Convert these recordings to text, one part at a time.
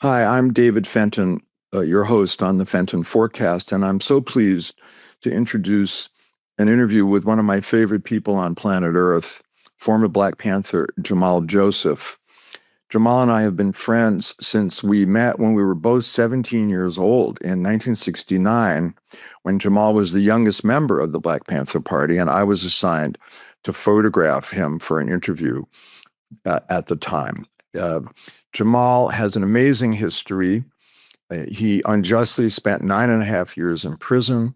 Hi, I'm David Fenton, your host on the Fenton Forecast, and I'm so pleased to introduce an interview with one of my favorite people on planet Earth, former Black Panther Jamal Joseph. Jamal and I have been friends since we met when we were both 17 years old in 1969, when Jamal was the youngest member of the Black Panther Party, and I was assigned to photograph him for an interview at the time. Uh, Jamal has an amazing history. He unjustly spent 9.5 years in prison.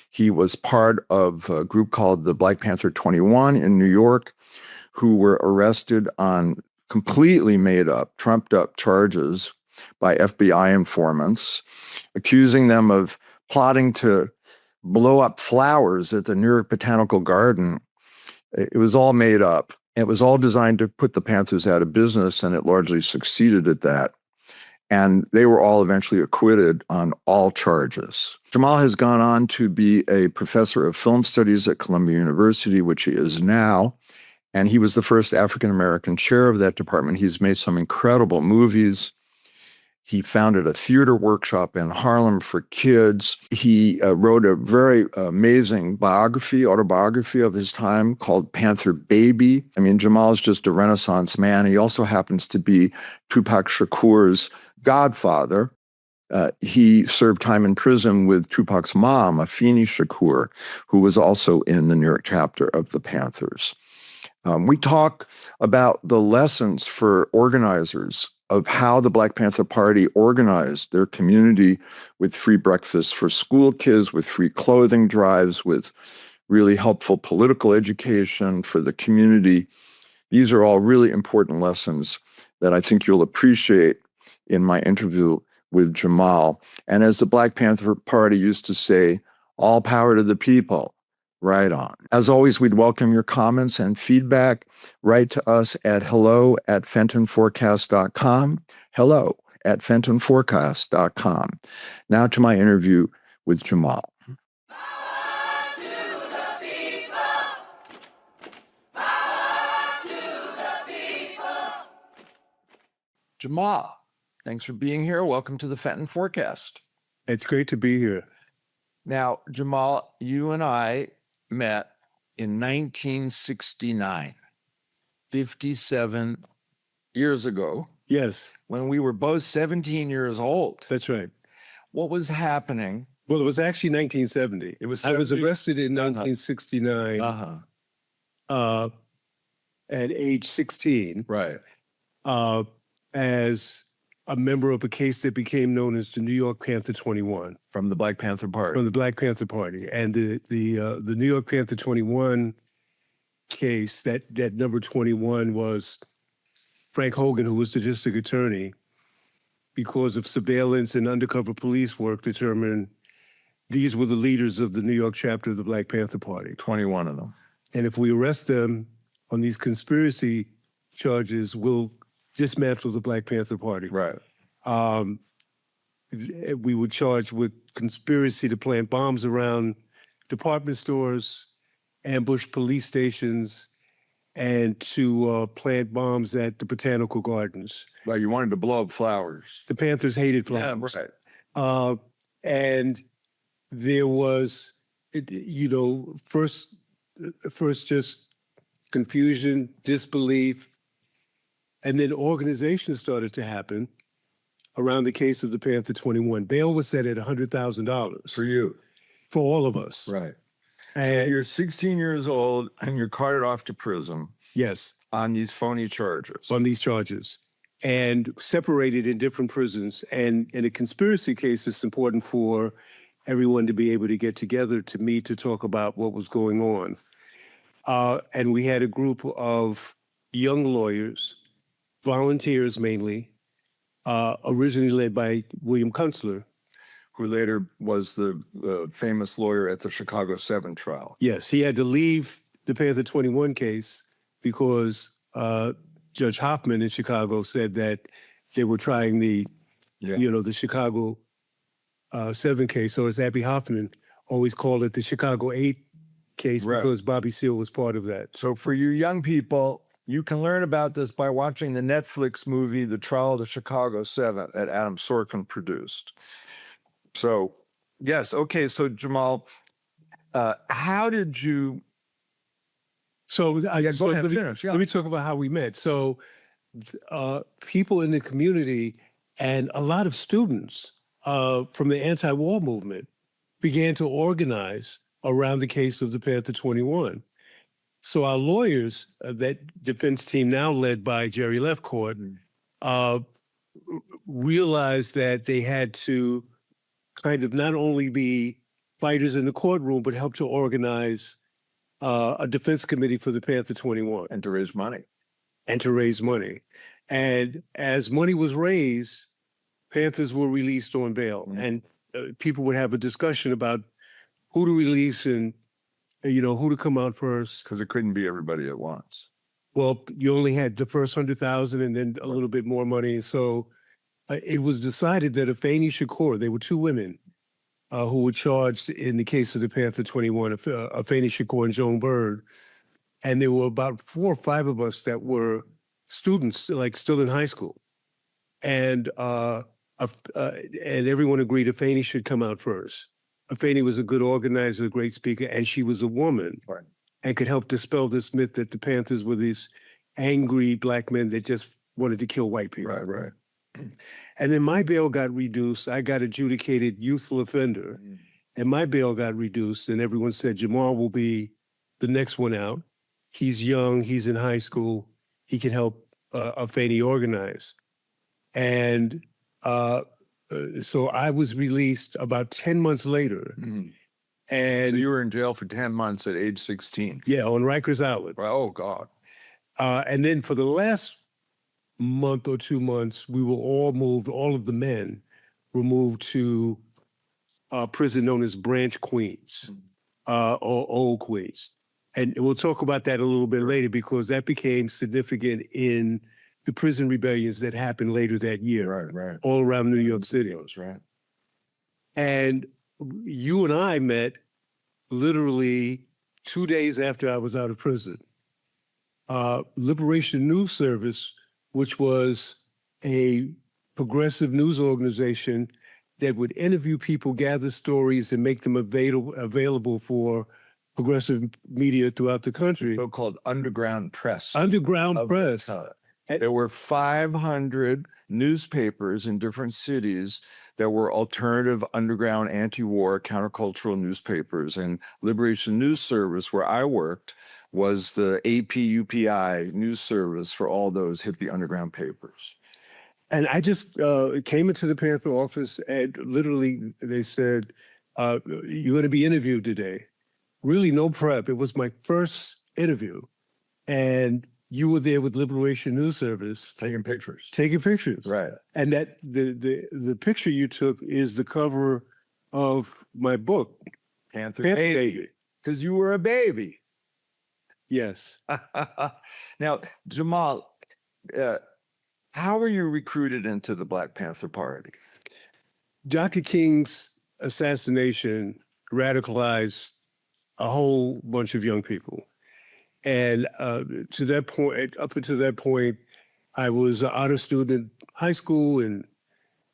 He was part of a group called the Black Panther 21 in New York, who were arrested on completely made up, trumped up charges by FBI informants, accusing them of plotting to blow up flowers at the New York Botanical Garden. It was all made up. It was all designed to put the Panthers out of business, and it largely succeeded at that. And they were all eventually acquitted on all charges. Jamal has gone on to be a professor of film studies at Columbia University, which he is now. And he was the first African American chair of that department. He's made some incredible movies. He founded a theater workshop in Harlem for kids. He wrote a very amazing autobiography of his time called Panther Baby. I mean, Jamal is just a Renaissance man. He also happens to be Tupac Shakur's godfather. He served time in prison with Tupac's mom, Afeni Shakur, who was also in the New York chapter of the Panthers. We talk about the lessons for organizers of how the Black Panther Party organized their community with free breakfast for school kids, with free clothing drives, with really helpful political education for the community. These are all really important lessons that I think you'll appreciate in my interview with Jamal. And as the Black Panther Party used to say, all power to the people. Right on. As always, we'd welcome your comments and feedback. Write to us at hello@fentonforecast.com. Hello@fentonforecast.com. Now to my interview with Jamal. Jamal, thanks for being here. Welcome to the Fenton Forecast. It's great to be here. Now, Jamal, you and I met in 1969, 57 years ago. Yes, when we were both 17 years old. that's right. What was happening? Well, it was actually 1970. It was I was 70? arrested in 1969 at age 16 Right. As a member of a case that became known as the New York Panther 21 From the Black Panther Party. from the Black Panther Party. And the New York Panther 21 case, that number 21 was Frank Hogan, who was the district attorney, because of surveillance and undercover police work, determined these were the leaders of the New York chapter of the Black Panther Party. 21 of them. And if we arrest them on these conspiracy charges, we'll dismantle the Black Panther Party. Right. We were charged with conspiracy to plant bombs around department stores, ambush police stations, and to plant bombs at the botanical gardens. Right. You wanted to blow up flowers. The Panthers hated flowers. Yeah, right. And there was, first just confusion, disbelief, and then organization started to happen around the case of the Panther 21. Bail was set at $100,000 For you. for all of us. Right. And You're 16 years old and you're carted off to prison yes, on these phony charges. on these charges, and separated in different prisons. And in a conspiracy case, it's important for everyone to be able to get together to meet to talk about what was going on. And we had a group of young lawyers, volunteers mainly, originally led by William Kunstler. Who later was the famous lawyer at the Chicago 7 trial. Yes, he had to leave the Panther 21 case because Judge Hoffman in Chicago said that they were trying the Chicago 7 case. So as Abby Hoffman always called it, the Chicago 8 case, Right. because Bobby Seale was part of that. So for you young people, You can learn about this by watching the Netflix movie, The Trial of the Chicago Seven, that Adam Sorkin produced. So, yes, okay. So, Jamal, how did you? So, Go ahead, finish. Yeah. let me talk about how we met. So, people in the community and a lot of students from the anti-war movement began to organize around the case of the Panther 21. So our lawyers, that defense team now led by Jerry Lefcourt, uh, realized that they had to kind of not only be fighters in the courtroom, but help to organize a defense committee for the Panther 21. And to raise money. And to raise money. And as money was raised, Panthers were released on bail. And people would have a discussion about who to release and, who to come out first. Because it couldn't be everybody at once. Well, you only had the first 100,000 and then a little bit more money. So it was decided that Afeni Shakur, they were two women who were charged in the case of the Panther 21, Afeni Shakur and Joan Bird. And there were about 4 or 5 of us that were students, like still in high school. And everyone agreed Afeni should come out first. Afeni was a good organizer, a great speaker, and she was a woman. Right. And could help dispel this myth that the Panthers were these angry black men that just wanted to kill white people. Right. And then my bail got reduced. I got adjudicated youthful offender, and my bail got reduced. And everyone said Jamal will be the next one out. He's young. He's in high school. He can help Afeni organize. And so I was released about 10 months later. And so you were in jail for 10 months at age 16. Yeah, on Rikers Island. Oh, God. And then for the last month or 2 months, we were all moved, all of the men were moved to a prison known as Branch Queens, or Old Queens. And we'll talk about that a little bit later because that became significant in the prison rebellions that happened later that year. Right. All around New York City. Right. And you and I met literally 2 days after I was out of prison. Liberation News Service, which was a progressive news organization that would interview people, gather stories, and make them available for progressive media throughout the country. So-called underground press. Underground press. There were 500 newspapers in different cities that were alternative, underground, anti-war, countercultural newspapers. And Liberation News Service, where I worked, was the APUPI news service for all those hippie underground papers. And I just came into the Panther office and literally they said, you're going to be interviewed today. Really no prep. It was my first interview. And you were there with Liberation News Service. Taking pictures. Right. And that the picture you took is the cover of my book. Panther Baby. Because you were a baby. Yes. Now, Jamal, how were you recruited into the Black Panther Party? Dr. King's assassination radicalized a whole bunch of young people. And to that point, up until that point, I was an honor student in high school and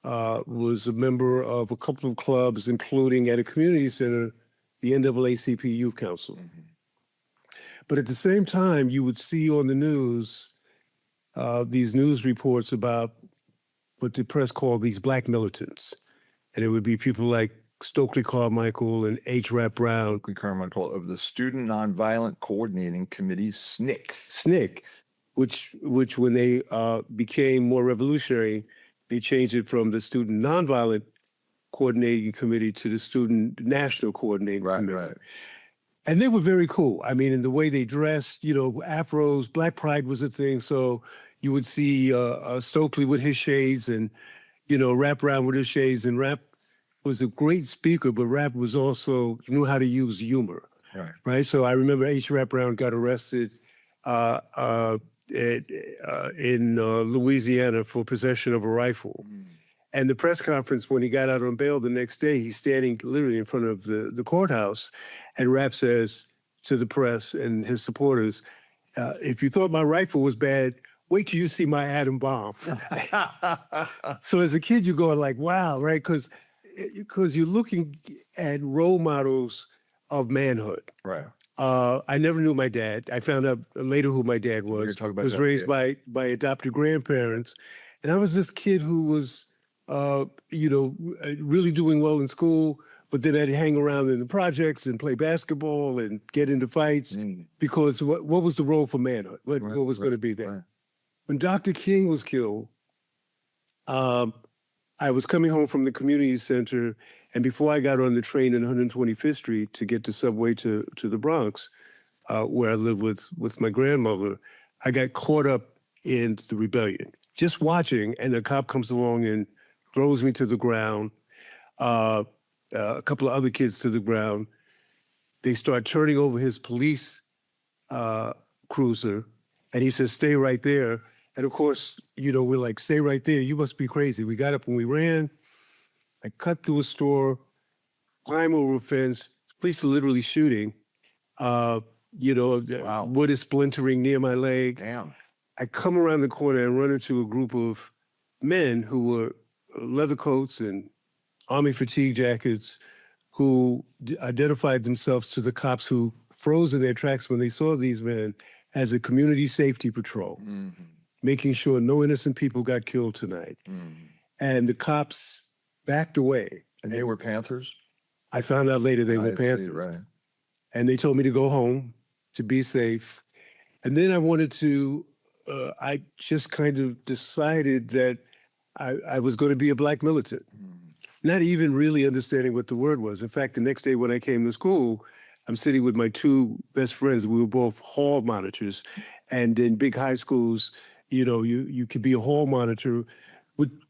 was a member of a couple of clubs, including at a community center, the NAACP Youth Council. But at the same time, you would see on the news these news reports about what the press called these black militants. And it would be people like Stokely Carmichael and H. Rap Brown. Stokely Carmichael of the Student Nonviolent Coordinating Committee, SNCC. SNCC, which when they became more revolutionary, they changed it from the Student Nonviolent Coordinating Committee to the Student National Coordinating Committee. Right. And they were very cool. I mean, in the way they dressed, afros, Black Pride was a thing. So you would see Stokely with his shades and, Rap Brown with his shades. And Rap was a great speaker, but Rap was also knew how to use humor. Right. So I remember H. Rap Brown got arrested in Louisiana for possession of a rifle. And the press conference, when he got out on bail the next day, he's standing literally in front of the courthouse, and Rap says to the press and his supporters, if you thought my rifle was bad, wait till you see my atom bomb. So as a kid, you're going like, wow, right? Because you're looking at role models of manhood. Right. I never knew my dad. I found out later who my dad We're gonna was. talk about Was that, raised yeah. by adopted grandparents, and I was this kid who was, really doing well in school. But then I'd hang around in the projects and play basketball and get into fights because what was the role for manhood? What was going to be there? Right. When Dr. King was killed, I was coming home from the community center, and before I got on the train in 125th Street to get the subway to the Bronx, where I lived with my grandmother, I got caught up in the rebellion. Just watching, and the cop comes along and throws me to the ground. A couple of other kids to the ground. They start turning over his police cruiser, and he says, "Stay right there." And of course, we're like, "Stay right there. You must be crazy." We got up and we ran. I cut through a store, climb over a fence. The police are literally shooting. Wow. Wood is splintering near my leg. Damn. I come around the corner and run into a group of men who were leather coats and army fatigue jackets who identified themselves to the cops who froze in their tracks when they saw these men as a community safety patrol, making sure no innocent people got killed tonight. And the cops backed away. And they were Panthers? I found out later they were I see, Panthers. right. And they told me to go home to be safe. And then I wanted to, I just kind of decided that I was going to be a Black militant, not even really understanding what the word was. In fact, the next day when I came to school, I'm sitting with my two best friends. We were both hall monitors. And in big high schools, you could be a hall monitor,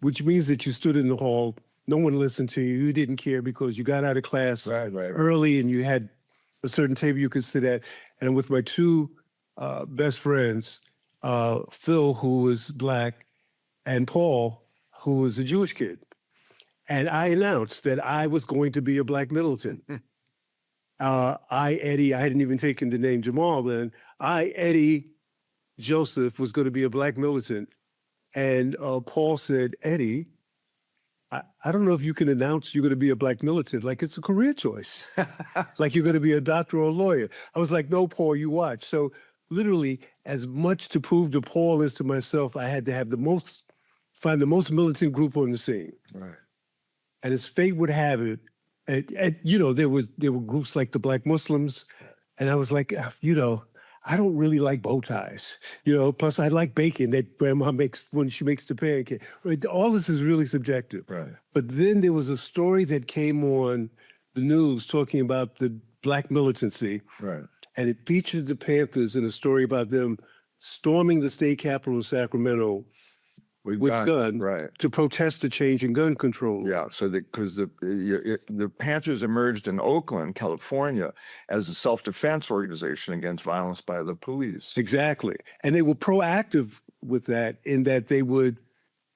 which means that you stood in the hall, no one listened to you, you didn't care because you got out of class early and you had a certain table you could sit at. And with my two best friends, Phil, who was Black, and Paul, who was a Jewish kid. And I announced that I was going to be a Black militant. Eddie, I hadn't even taken the name Jamal then. Eddie Joseph, was going to be a Black militant. And Paul said, "Eddie, I don't know if you can announce you're going to be a Black militant. Like, it's a career choice. Like you're going to be a doctor or a lawyer." I was like, "No, Paul, you watch." So literally, as much to prove to Paul as to myself, I had to have find the most militant group on the scene. Right. And as fate would have it, there were groups like the Black Muslims, and I was like, I don't really like bow ties. Plus I like bacon that grandma makes when she makes the pancake. Right? All this is really subjective. Right. But then there was a story that came on the news talking about the Black militancy. Right. And it featured the Panthers in a story about them storming the state capitol in Sacramento with guns right. to protest the change in gun control. Yeah, so because the Panthers emerged in Oakland, California, as a self-defense organization against violence by the police. Exactly. And they were proactive with that in that they would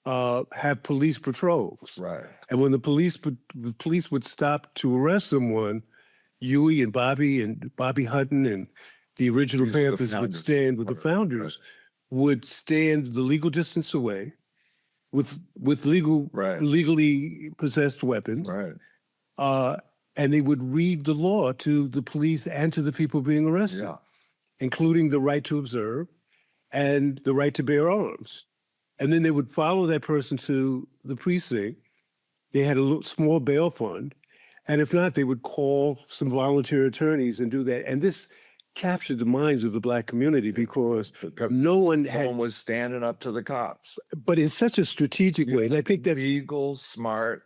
have police patrols. Right. And when the police would stop to arrest someone, Huey and Bobby Hutton and the original Panthers would stand with the founders, would stand the legal distance away with legally possessed weapons. Right. And they would read the law to the police and to the people being arrested, including the right to observe and the right to bear arms. And then they would follow that person to the precinct. They had a small bail fund. And if not, they would call some volunteer attorneys and do that. And this captured the minds of the Black community because no one was standing up to the cops. But in such a strategic way. And I think that legal, smart,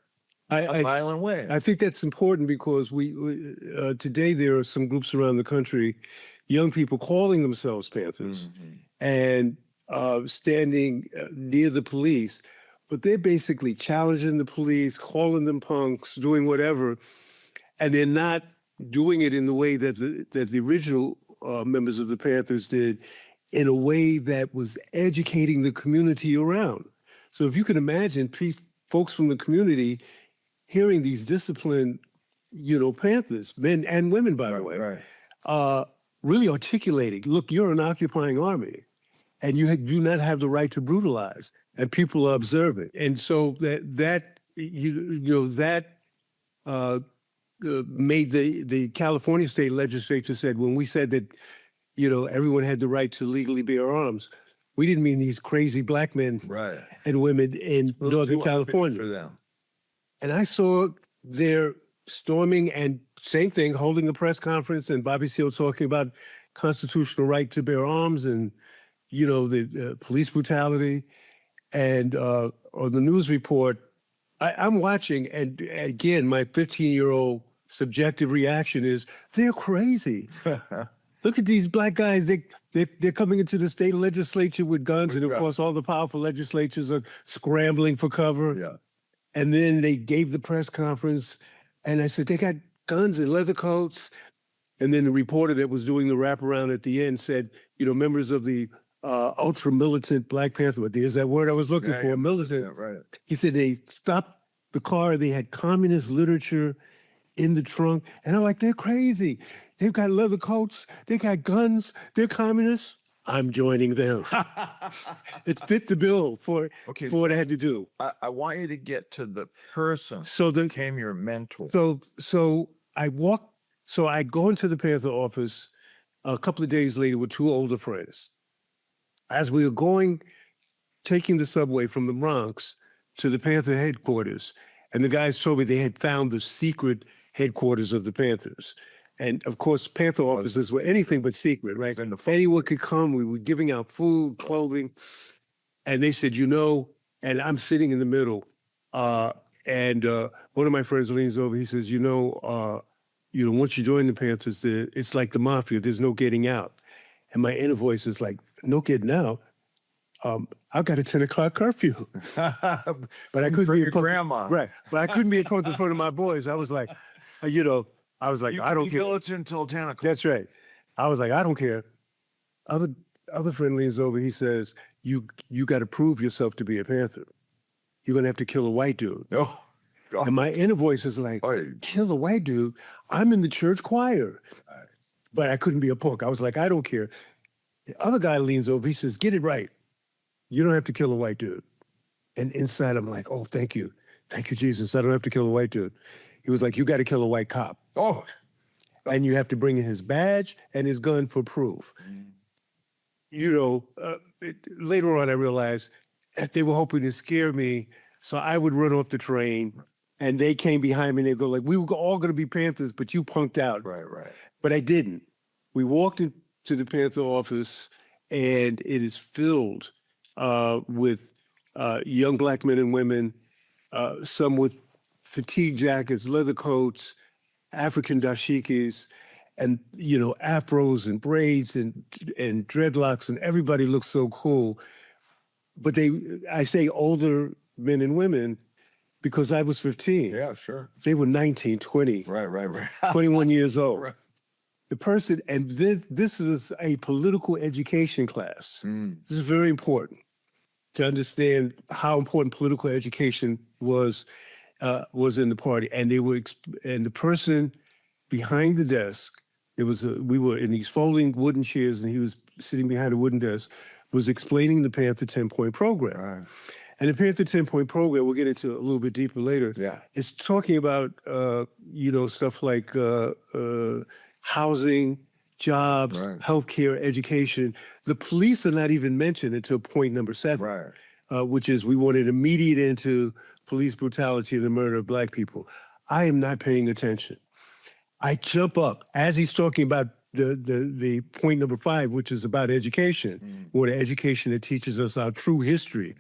a violent way. I think that's important because we today there are some groups around the country, young people calling themselves Panthers and standing near the police, but they're basically challenging the police, calling them punks, doing whatever, and they're not doing it in the way that the original members of the Panthers did, in a way that was educating the community around. So if you can imagine folks from the community hearing these disciplined, Panthers, men and women, by the way, really articulating, look, you're an occupying army and you do not have the right to brutalize, and people are observing. And so that made the California state legislature said, when we said that, everyone had the right to legally bear arms, we didn't mean these crazy black men Right. and women in Northern California. For them. And I saw their storming and same thing, holding a press conference, and Bobby Seale talking about constitutional right to bear arms and, the police brutality. And on the news report, I'm watching, and again, my 15-year-old subjective reaction is, they're crazy. Look at these black guys. They're coming into the state legislature with guns, and of course, all the powerful legislatures are scrambling for cover. Yeah. And then they gave the press conference, and I said, they got guns and leather coats. And then the reporter that was doing the wraparound at the end said, members of the ultra-militant Black Panther, but there's that word I was looking for, militant. Yeah, right. He said they stopped the car, they had communist literature in the trunk, and I'm like, they're crazy. They've got leather coats, they got guns, they're communists. I'm joining them. It fit the bill for what I had to do. I want you to get to the person So who became your mentor. So I go into the Panther office a couple of days later with two older friends. As we were taking the subway from the Bronx to the Panther headquarters, and the guys told me they had found the secret headquarters of the Panthers. And of course, Panther offices were anything but secret, right? If anyone could come, we were giving out food, clothing. And they said, and I'm sitting in the middle. And one of my friends leans over, he says, once you join the Panthers, it's like the mafia, there's no getting out. And my inner voice is like, no getting out. I've got a 10 o'clock curfew. But I couldn't be your grandma. Right. But I couldn't be in front of my boys. I was like, I don't care. Militant until 10 o'clock. That's right. I was like, I don't care. Other friend leans over, he says, you got to prove yourself to be a Panther. You're going to have to kill a white dude. Oh, God. And my inner voice is like, kill a white dude? I'm in the church choir. But I couldn't be a punk. I was like, I don't care. The other guy leans over, he says, get it right. You don't have to kill a white dude. And inside I'm like, oh, thank you. Thank you, Jesus. I don't have to kill a white dude. He was like, you got to kill a white cop. Oh. And you have to bring in his badge and his gun for proof. Later on, I realized that they were hoping to scare me, so I would run off the train, and they came behind me, and they'd go like, we were all going to be Panthers, but you punked out. Right. But I didn't. We walked into the Panther office, and it is filled with young black men and women, some with fatigue jackets, leather coats, African dashikis, and afros and braids and dreadlocks, and everybody looks so cool. But I say older men and women because I was 15. Yeah, sure. They were 19, 20. Right. 21 years old. Right. The person, and this was a political education class. This is very important to understand how important political education was in the party. And and the person behind the desk, we were in these folding wooden chairs, and he was sitting behind a wooden desk, was explaining the Panther 10-point program. Right. And the Panther 10-point program, we'll get into a little bit deeper later. Yeah. It's talking about, stuff like housing, jobs, healthcare, education. The police are not even mentioned until point number 7, which is we wanted immediate end to police brutality and the murder of black people. I am not paying attention. I jump up as he's talking about the point number 5, which is about education, or the education that teaches us our true history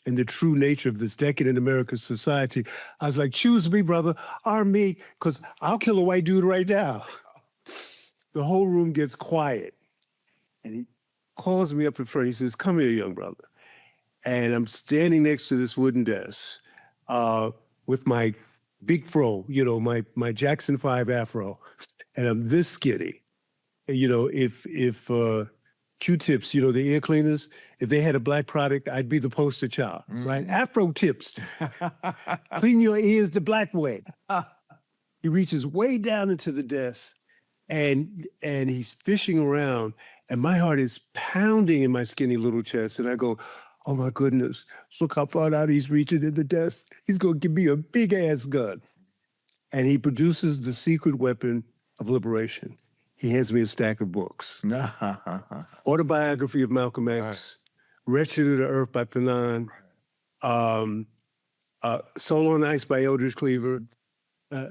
and the true nature of this decadent American society. I was like, choose me, brother, arm me, because I'll kill a white dude right now. The whole room gets quiet. And he calls me up in front. He says, come here, young brother. And I'm standing next to this wooden desk with my big fro, my Jackson 5 afro. And I'm this skinny. If Q-tips, the ear cleaners, if they had a black product, I'd be the poster child, right? Afro tips. Clean your ears the black way. He reaches way down into the desk and he's fishing around, and my heart is pounding in my skinny little chest, and I go, oh my goodness, look how far out he's reaching in the desk. He's gonna give me a big ass gun. And he produces the secret weapon of liberation. He hands me a stack of books. Autobiography of Malcolm X, Wretched of the Earth by Fanon, Soul on Ice by Eldridge Cleaver.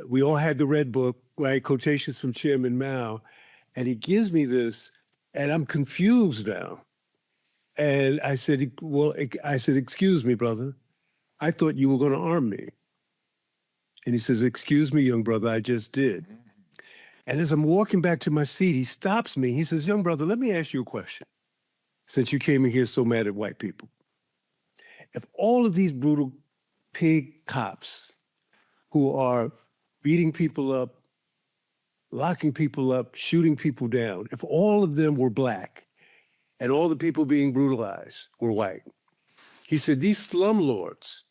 We all had the red book, right? Quotations from Chairman Mao. And he gives me this, and I'm confused now. And I said, excuse me, brother. I thought you were going to arm me. And he says, excuse me, young brother, I just did. And as I'm walking back to my seat, he stops me. He says, young brother, let me ask you a question. Since you came in here so mad at white people. If all of these brutal pig cops who are beating people up, locking people up, shooting people down, if all of them were black and all the people being brutalized were white, he said, these slumlords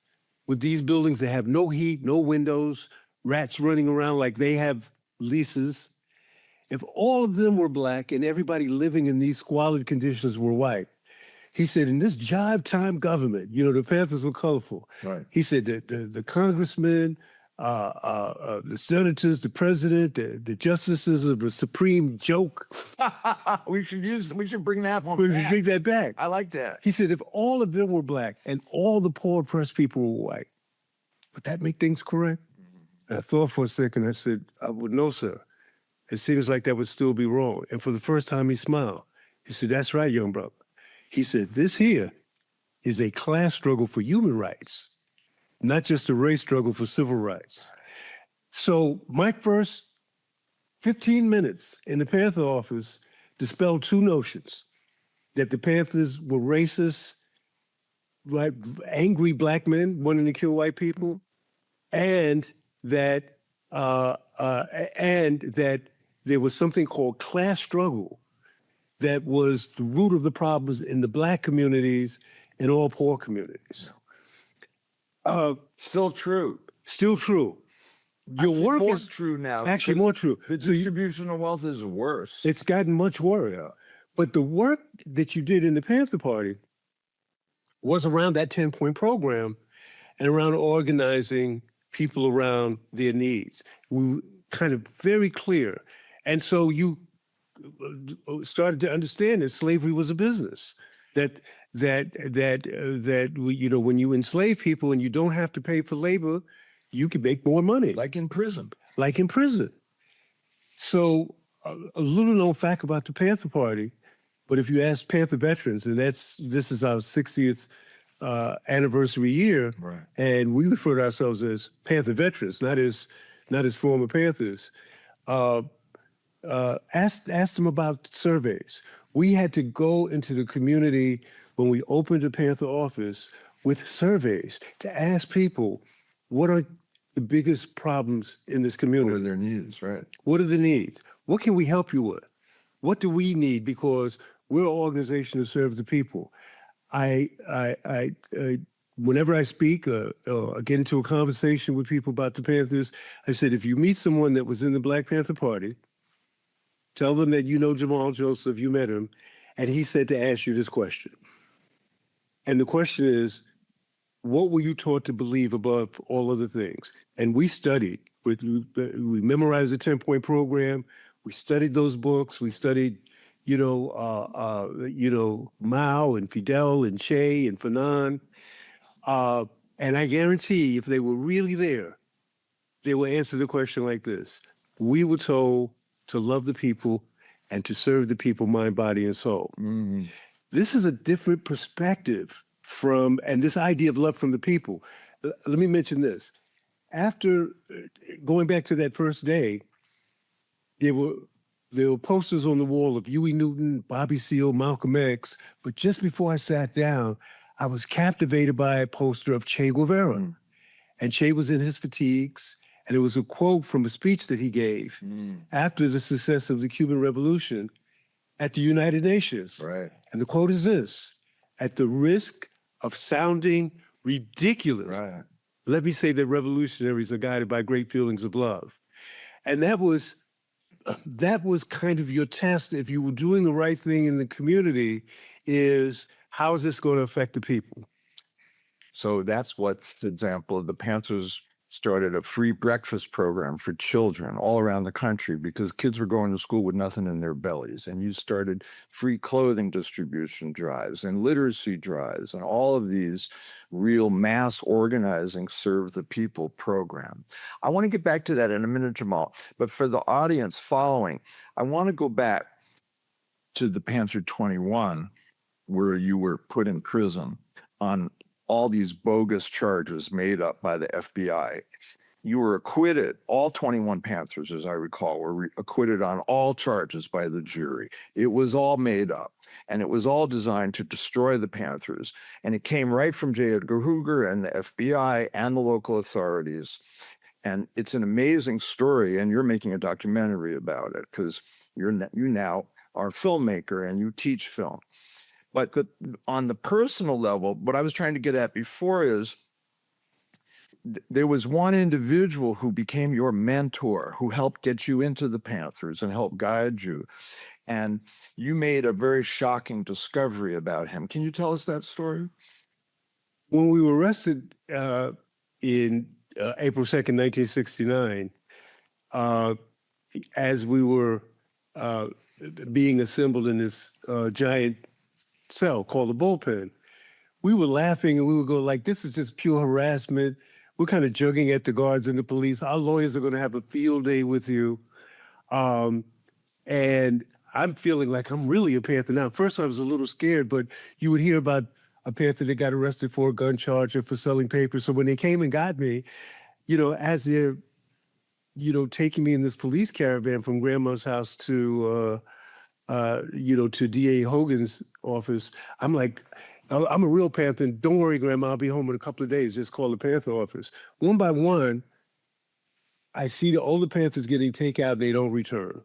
with these buildings that have no heat, no windows, rats running around like they have leases, if all of them were black and everybody living in these squalid conditions were white, he said, in this jive time government, you know, the Panthers were colorful. Right. He said that the congressmen, the senators, the president, the justices of the supreme joke. we should bring that one We back. should bring that back. I like that. He said, if all of them were black and all the poor oppressed people were white, would that make things correct? And I thought for a second, I said, I would know, sir. It seems like that would still be wrong. And for the first time, he smiled. He said, that's right, young brother. He said, this here is a class struggle for human rights, not just a race struggle for civil rights. So my first 15 minutes in the Panther office dispelled two notions, that the Panthers were racist, right, angry black men wanting to kill white people, and that there was something called class struggle that was the root of the problems in the black communities and all poor communities. Still true. Still true. Your Actually, work more is true now. actually because more true. The So you- distribution of wealth is worse. it's gotten much worse. But the work that you did in the Panther Party was around that 10-point program and around organizing people around their needs. We were kind of very clear. And so you started to understand that slavery was a business. That we, you know, when you enslave people and you don't have to pay for labor, you can make more money. like in prison. Like in prison. So a little known fact about the Panther Party, but if you ask Panther veterans, and this is our 60th anniversary year, Right. and we refer to ourselves as Panther veterans, not as former Panthers. Ask them about surveys. We had to go into the community when we opened the Panther office with surveys to ask people, what are the biggest problems in this community? What are their needs, right? What are the needs? What can we help you with? What do we need? Because we're an organization to serve the people. Whenever I speak or get into a conversation with people about the Panthers, I said, if you meet someone that was in the Black Panther Party, tell them that you know Jamal Joseph, you met him, and he said to ask you this question. And the question is, what were you taught to believe above all other things? And we studied. We memorized the 10-point program. We studied those books. We studied, Mao and Fidel and Che and Fanon. And I guarantee if they were really there, they would answer the question like this. We were told to love the people and to serve the people, mind, body, and soul. Mm-hmm. This is a different perspective from, and this idea of love from the people. Let me mention this. After going back to that first day, there were posters on the wall of Huey Newton, Bobby Seale, Malcolm X, but just before I sat down, I was captivated by a poster of Che Guevara. Mm. And Che was in his fatigues, and it was a quote from a speech that he gave after the success of the Cuban Revolution at the United Nations. Right. And the quote is this: at the risk of sounding ridiculous, Right. let me say that revolutionaries are guided by great feelings of love. And that was that was kind of your test. If you were doing the right thing in the community, is how is this going to affect the people? So that's what's the example. The Panthers started a free breakfast program for children all around the country because kids were going to school with nothing in their bellies. And you started free clothing distribution drives and literacy drives and all of these real mass organizing serve the people program. I want to get back to that in a minute, Jamal. But for the audience following, I want to go back to the Panther 21, where you were put in prison on all these bogus charges made up by the FBI. You were acquitted. All 21 Panthers, as I recall, were acquitted on all charges by the jury. It was all made up, and it was all designed to destroy the Panthers. And it came right from J. Edgar Hoover and the FBI and the local authorities. And it's an amazing story, and you're making a documentary about it because you now are a filmmaker and you teach film. But on the personal level, what I was trying to get at before is there was one individual who became your mentor, who helped get you into the Panthers and helped guide you. And you made a very shocking discovery about him. Can you tell us that story? When we were arrested in April 2nd, 1969, as we were being assembled in this giant cell called the bullpen, we were laughing and we would go like, this is just pure harassment. We're kind of joking at the guards and the police. Our lawyers are going to have a field day with you. And I'm feeling like I'm really a Panther now. First, I was a little scared, but you would hear about a Panther that got arrested for a gun charge or for selling papers. So when they came and got me, as they're, taking me in this police caravan from Grandma's house to DA Hogan's office, I'm like, I'm a real Panther. Don't worry, Grandma, I'll be home in a couple of days. Just call the Panther office. One by one, I see the older Panthers getting takeout and they don't return.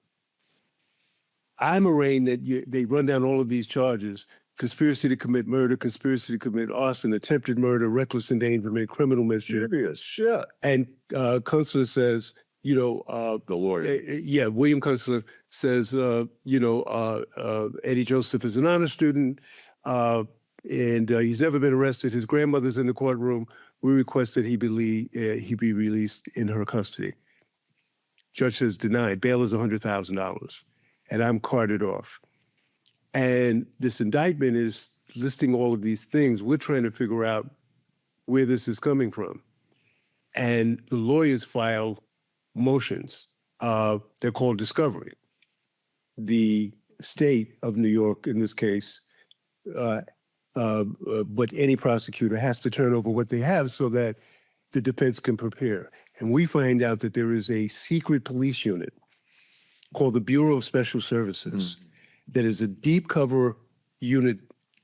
I'm arraigned that they run down all of these charges: conspiracy to commit murder, conspiracy to commit arson, attempted murder, reckless endangerment, criminal mischief. Serious shit. And Kunstler says, the lawyer. William Kunstler says, Eddie Joseph is an honor student, and he's never been arrested. His grandmother's in the courtroom. We request that he be released in her custody. Judge says denied. Bail is $100,000, and I'm carted off. And this indictment is listing all of these things. We're trying to figure out where this is coming from. And the lawyers file motions. They're called discovery. The state of New York, in this case, but any prosecutor has to turn over what they have so that the defense can prepare. And we find out that there is a secret police unit called the Bureau of Special Services that is a deep cover unit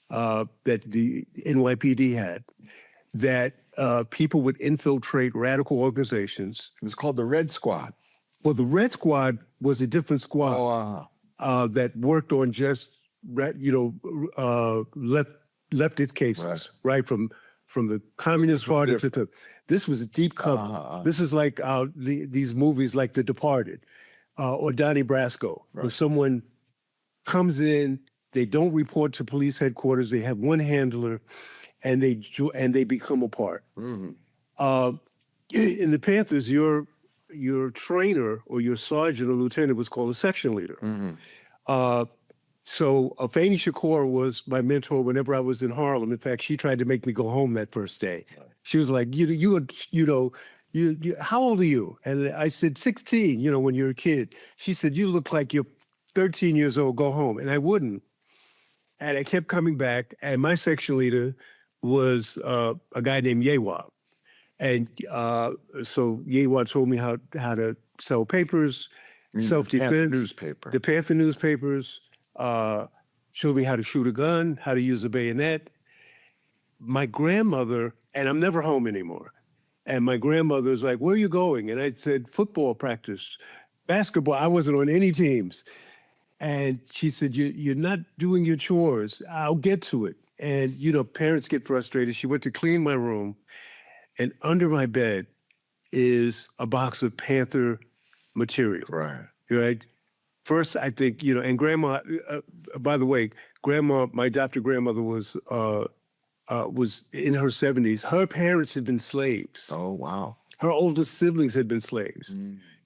that the NYPD had, that people would infiltrate radical organizations. It was called the Red Squad. Well, the Red Squad was a different squad that worked on just, leftist cases, right? From the Communist Party to the, this was a deep cover. This is like these movies like The Departed or Donnie Brasco, where someone comes in, they don't report to police headquarters, they have one handler, and they become a part. In the Panthers, your trainer or your sergeant or lieutenant was called a section leader. So Afeni Shakur was my mentor whenever I was in Harlem. In fact, she tried to make me go home that first day. She was like, how old are you? And I said, 16, when you're a kid. She said, you look like you're 13 years old, go home. And I wouldn't. And I kept coming back. And my section leader was a guy named Yewa. And so Yewa told me how to sell papers, self-defense. Newspaper. The Panther newspapers. Showed me how to shoot a gun, how to use a bayonet. My grandmother, and I'm never home anymore. And my grandmother was like, where are you going? And I said, football practice, basketball. I wasn't on any teams. And she said, you're not doing your chores. I'll get to it. And, parents get frustrated. She went to clean my room. And under my bed is a box of Panther material. Right. Right? First, I think, and grandma, by the way, my adopted grandmother was in her 70s. Her parents had been slaves. Oh, wow. Her oldest siblings had been slaves.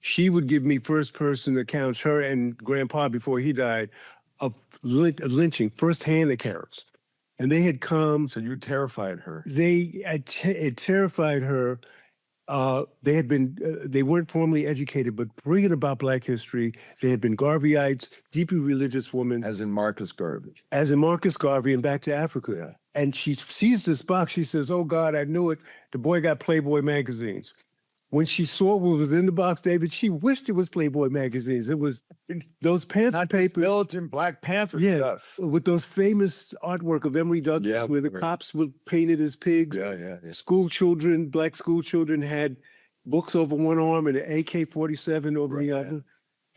She would give me first-person accounts, her and grandpa before he died, of lynching, first-hand accounts. And they had come. So you terrified her. It terrified her. They weren't formally educated, but bringing about Black history. They had been Garveyites, deeply religious women. As in Marcus Garvey. As in Marcus Garvey and Back to Africa. Yeah. And she sees this box. She says, oh, God, I knew it. The boy got Playboy magazines. When she saw what was in the box, David, she wished it was Playboy magazines. It was those Panther papers. Militant Black Panther stuff. With those famous artwork of Emory Douglas, where the cops were painted as pigs. Yeah. School children, Black school children had books over one arm and an AK-47 over the other.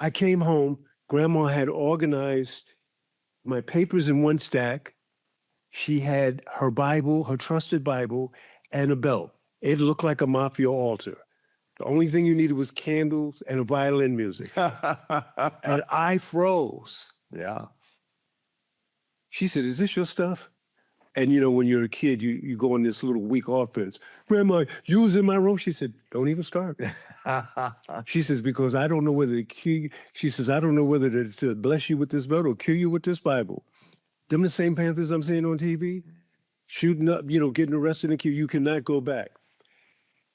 I came home. Grandma had organized my papers in one stack. She had her Bible, her trusted Bible, and a belt. It looked like a mafia altar. The only thing you needed was candles and a violin music. And I froze. Yeah. She said, is this your stuff? And when you're a kid, you go on this little weak offense. Grandma, you was in my room. She said, don't even start. She says, because I don't know whether to kill you. She says, I don't know whether to bless you with this belt or kill you with this Bible. Them the same Panthers I'm seeing on TV, shooting up, getting arrested and killed. You cannot go back.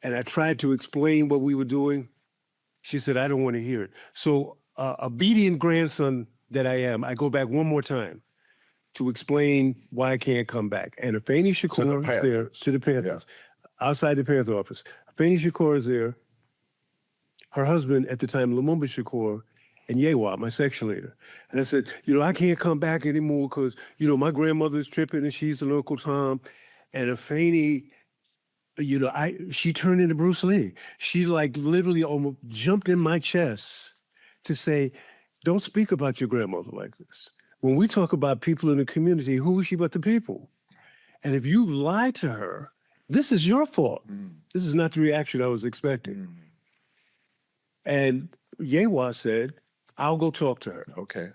And I tried to explain what we were doing. She said, I don't want to hear it. So obedient grandson that I am, I go back one more time to explain why I can't come back. And Afeni Shakur is there, to the Panthers, outside the Panther office. Afeni Shakur is there. Her husband at the time, Lumumba Shakur, and Yewa, my section leader. And I said, I can't come back anymore because, my grandmother's tripping and she's an Uncle Tom. And Afeni, she turned into Bruce Lee. She literally almost jumped in my chest to say, don't speak about your grandmother like this. When we talk about people in the community, who is she but the people? And if you lie to her, this is your fault. This is not the reaction I was expecting. And Yewa said, I'll go talk to her. Okay.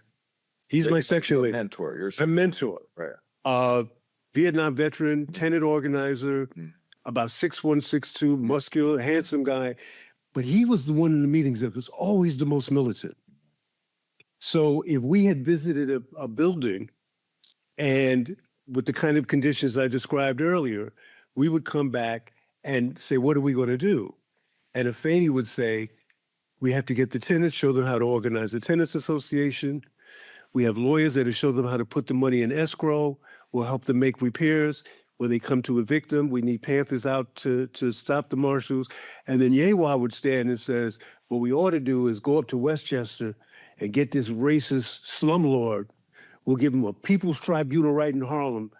He's my section leader. Mentor. You're a mentor. Right. Vietnam veteran, tenant organizer, about 6'1", 6'2", muscular, handsome guy. But he was the one in the meetings that was always the most militant. So if we had visited a building and with the kind of conditions I described earlier, we would come back and say, what are we going to do? And Afeni would say, we have to get the tenants, show them how to organize the tenants association. We have lawyers that will show them how to put the money in escrow. We'll help them make repairs. When they come to evict them, we need Panthers out to stop the marshals. And then Yewa would stand and says, what we ought to do is go up to Westchester and get this racist slumlord. We'll give him a People's Tribunal right in Harlem,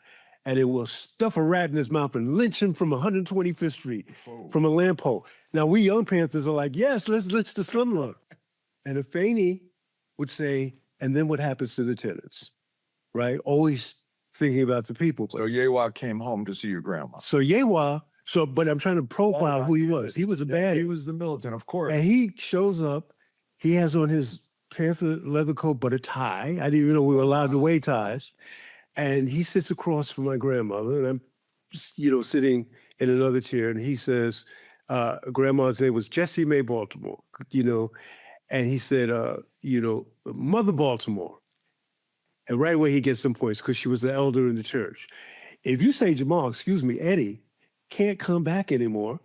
and it will stuff a rat in his mouth and lynch him from 125th Street, from a lamppost. Now, we young Panthers are like, yes, let's lynch the slumlord. And Afeni would say, and then what happens to the tenants, right? Always thinking about the people. So Yewa came home to see your grandma. So Yewa, but I'm trying to profile who he was. He was a bad. He was the militant, of course. And he shows up. He has on his Panther leather coat, but a tie. I didn't even know we were allowed to wear ties. And he sits across from my grandmother, and I'm, sitting in another chair. And he says, grandma's name was Jessie Mae Baltimore, and he said, Mother Baltimore. And right away he gets some points because she was the elder in the church. If you say Jamal, Eddie, can't come back anymore,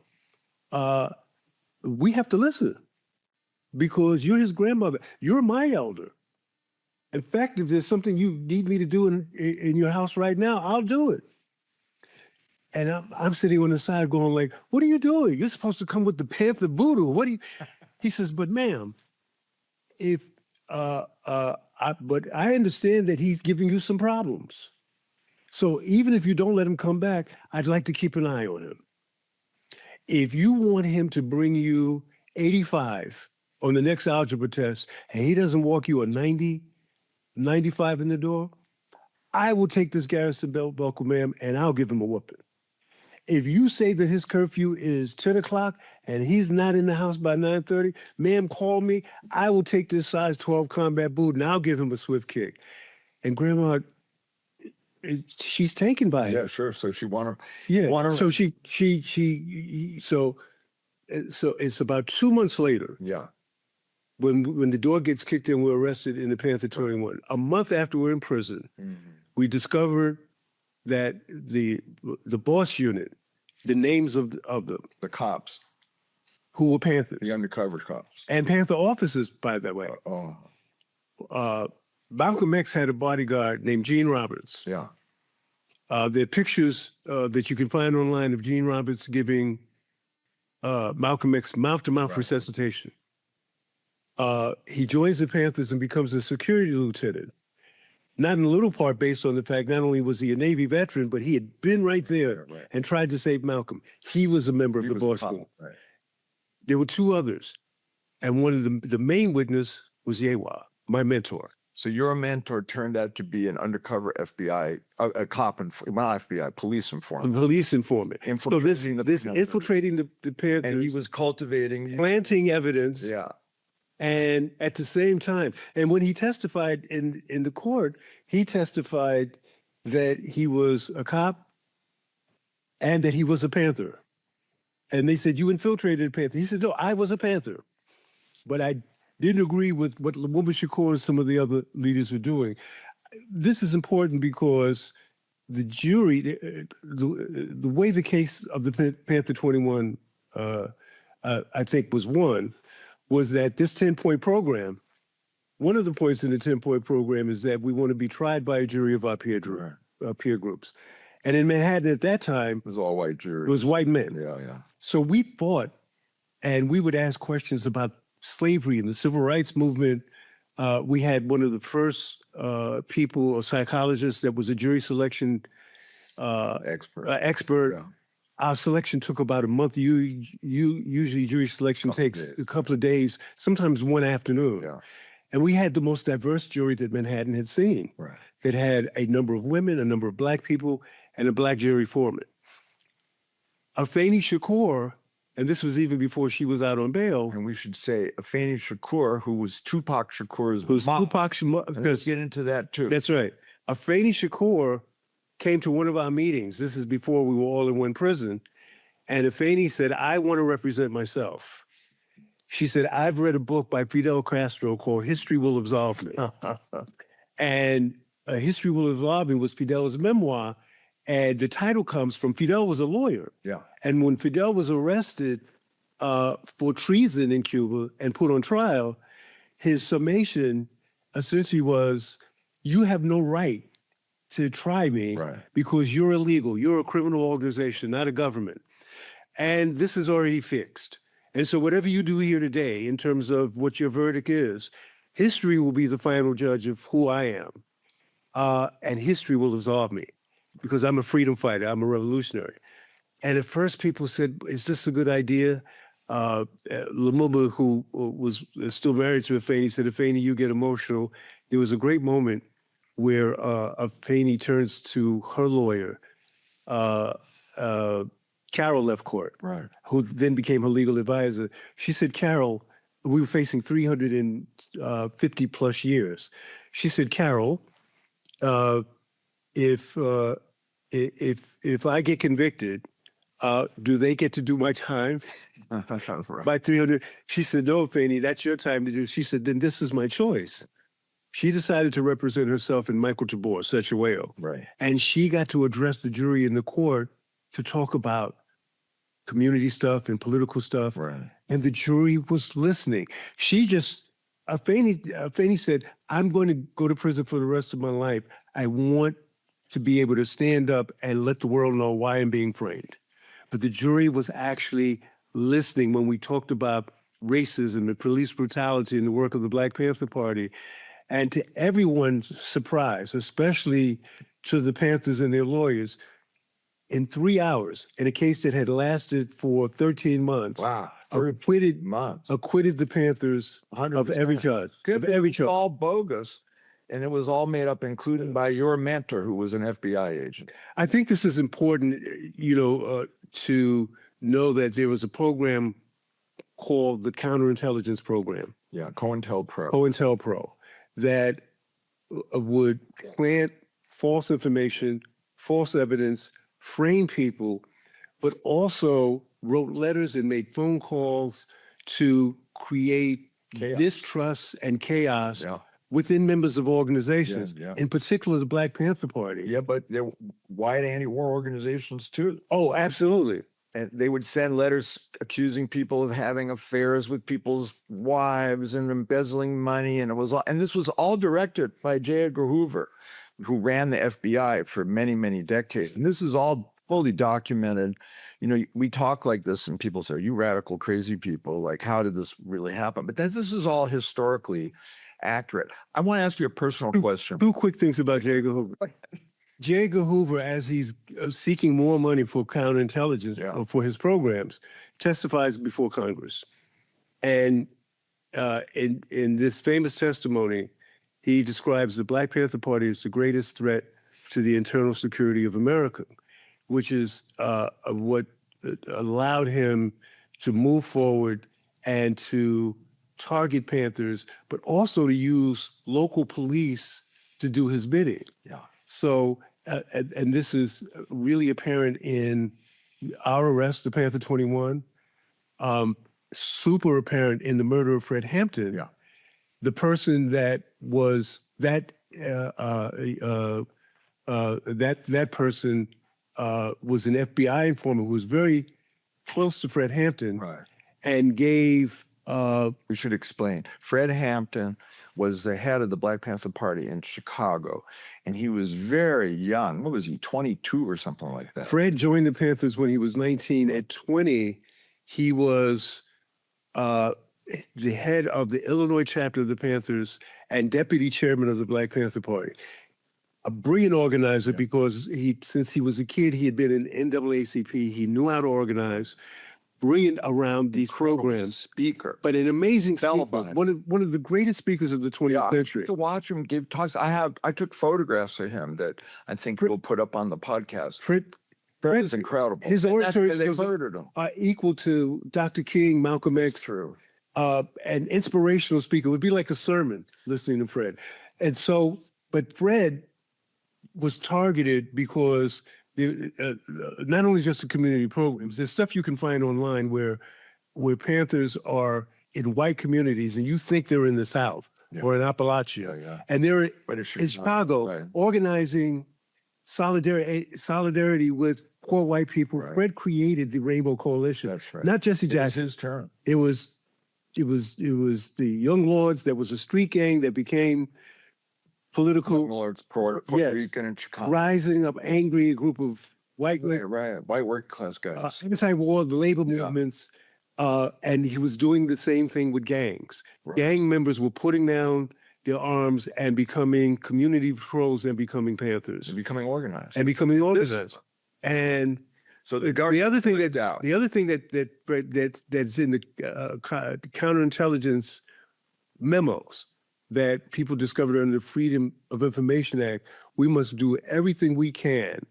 we have to listen because you're his grandmother. You're my elder. In fact, if there's something you need me to do in your house right now, I'll do it. And I'm sitting on the side going like, what are you doing? You're supposed to come with the Panther voodoo. What do you? He says, but ma'am, but I understand that he's giving you some problems. So even if you don't let him come back, I'd like to keep an eye on him. If you want him to bring you 85 on the next algebra test, and he doesn't walk you a 90, 95 in the door, I will take this Garrison belt buckle, ma'am, and I'll give him a whooping. if you say that his curfew is 10 o'clock and he's not in the house by 9:30, ma'am, call me. I will take this size 12 combat boot and I'll give him a swift kick. And Grandma, she's taken by Yeah, it. sure. So she Yeah. So so it's about 2 months later yeah. when the door gets kicked in, we're arrested in the Panther 21. A month after we're in prison, we discovered that the boss unit, the names of them, The cops, who were Panthers, the undercover cops. and Panther officers, by the way. Malcolm X had a bodyguard named Gene Roberts. Yeah. There are pictures that you can find online of Gene Roberts giving Malcolm X mouth-to-mouth resuscitation. He joins the Panthers and becomes a security lieutenant. Not in little part based on the fact not only was he a Navy veteran, but he had been right there and tried to save Malcolm. He was a member of the boss group. Right. There were two others, and one of the main witness was Yewa, my mentor. So your mentor turned out to be an undercover FBI, a cop, not FBI, police A informant. police informant. So this Panthers. infiltrating the Panthers, And he was cultivating. planting evidence. Yeah. And at the same time, and when he testified in the court, he testified that he was a cop and that he was a Panther. And they said, you infiltrated a Panther. He said, no, I was a Panther. But I didn't agree with what Lumumba Shakur and some of the other leaders were doing. This is important because the jury, the way the case of the Panther 21, I think, was won, was that this 10-point program, one of the points in the 10-point program is that we want to be tried by a jury of our peer groups. And in Manhattan at that time, It was all white jury. it was white men. Yeah, yeah. So we fought, and we would ask questions about slavery and the civil rights movement. We had one of the first people, a psychologist that was a jury selection expert. Yeah. Our selection took about a month. Usually jury selection takes a couple of days, sometimes one afternoon. Yeah. And we had the most diverse jury that Manhattan had seen. Right. It had a number of women, a number of Black people, and a Black jury foreman. Afeni Shakur, and this was even before she was out on bail. And we should say Afeni Shakur, who was Tupac Shakur's Who's mom. Tupac Shakur? And let's get into that too. That's right. Afeni Shakur came to one of our meetings. This is before we were all in one prison. And Afeni said, I want to represent myself. She said, I've read a book by Fidel Castro called History Will Absolve Me. And History Will Absolve Me was Fidel's memoir. And the title comes from Fidel was a lawyer. Yeah. And when Fidel was arrested for treason in Cuba and put on trial, his summation essentially was, you have no right to try me because you're illegal. You're a criminal organization, not a government. And this is already fixed. And so whatever you do here today in terms of what your verdict is, history will be the final judge of who I am. And history will absolve me because I'm a freedom fighter. I'm a revolutionary. And at first people said, is this a good idea? Lumumba, who was still married to Afeni, said, Afeni, you get emotional. There was a great moment where Afeni turns to her lawyer, Carol left court, who then became her legal advisor. She said, Carol, we were facing 350 plus years. She said, Carol, if I get convicted, do they get to do my time? By 300. She said, no, Afeni, that's your time to do. She said, then this is my choice. She decided to represent herself in Michael Tabor, Sechaweo. Right. And she got to address the jury in the court to talk about community stuff and political stuff. Right. And the jury was listening. Afeni said, I'm going to go to prison for the rest of my life. I want to be able to stand up and let the world know why I'm being framed. But the jury was actually listening when we talked about racism and police brutality and the work of the Black Panther Party. And to everyone's surprise, especially to the Panthers and their lawyers, in 3 hours, in a case that had lasted for 13 months, Wow. acquitted the Panthers of every charge. All bogus. And it was all made up, including by your mentor, who was an FBI agent. I think this is important, to know that there was a program called the Counterintelligence Program, Yeah, COINTELPRO. COINTELPRO, that would plant false information, false evidence, frame people, but also wrote letters and made phone calls to create Chaos. distrust and chaos Yeah. within members of organizations, Yeah. in particular the Black Panther Party. Yeah, but they're white anti-war organizations too. Oh, absolutely. And they would send letters accusing people of having affairs with people's wives and embezzling money. And this was all directed by J. Edgar Hoover, who ran the FBI for many, many decades. And this is all fully documented. We talk like this and people say, you radical, crazy people, like, how did this really happen? But this is all historically accurate. I want to ask you a personal question. Two quick things about J. Edgar Hoover. J. Edgar Hoover, as he's seeking more money for counterintelligence, or for his programs, testifies before Congress. And in this famous testimony, he describes the Black Panther Party as the greatest threat to the internal security of America, which is what allowed him to move forward and to target Panthers, but also to use local police to do his bidding. Yeah. So, and this is really apparent in our arrest of Panther 21, super apparent in the murder of Fred Hampton. Yeah. The person that was that person was an FBI informant who was very close to Fred Hampton, Right. and gave. We should explain. Fred Hampton was the head of the Black Panther Party in Chicago, and he was very young. What was he, 22 or something like that? Fred joined the Panthers when he was 19. At 20, he was the head of the Illinois chapter of the Panthers and deputy chairman of the Black Panther Party. A brilliant organizer, because since he was a kid, he had been in NAACP. He knew how to organize. Brilliant around these programs. Speaker. But an amazing speaker. Telephone. One of the greatest speakers of the 20th century. To watch him give talks. I took photographs of him that I think we'll put up on the podcast. Fred is incredible. His oratory skills are equal to Dr. King, Malcolm X. True. An inspirational speaker. It would be like a sermon listening to Fred. And so, but Fred was targeted because not only just the community programs, there's stuff you can find online where Panthers are in white communities and you think they're in the South or in Appalachia. And they're in Chicago organizing solidarity with poor white people. Right. Fred created the Rainbow Coalition. That's right. Not Jesse Jackson. It was his term. It was the Young Lords. That was a street gang that became political. Young Lords, Puerto Rican and Chicago. Rising up angry, a group of white white working class guys. Anti-war, the labor movements, and he was doing the same thing with gangs. Right. Gang members were putting down their arms and becoming community patrols and becoming Panthers. And becoming organized. And so the other thing that's in the counterintelligence memos that people discovered under the Freedom of Information Act, we must do everything we can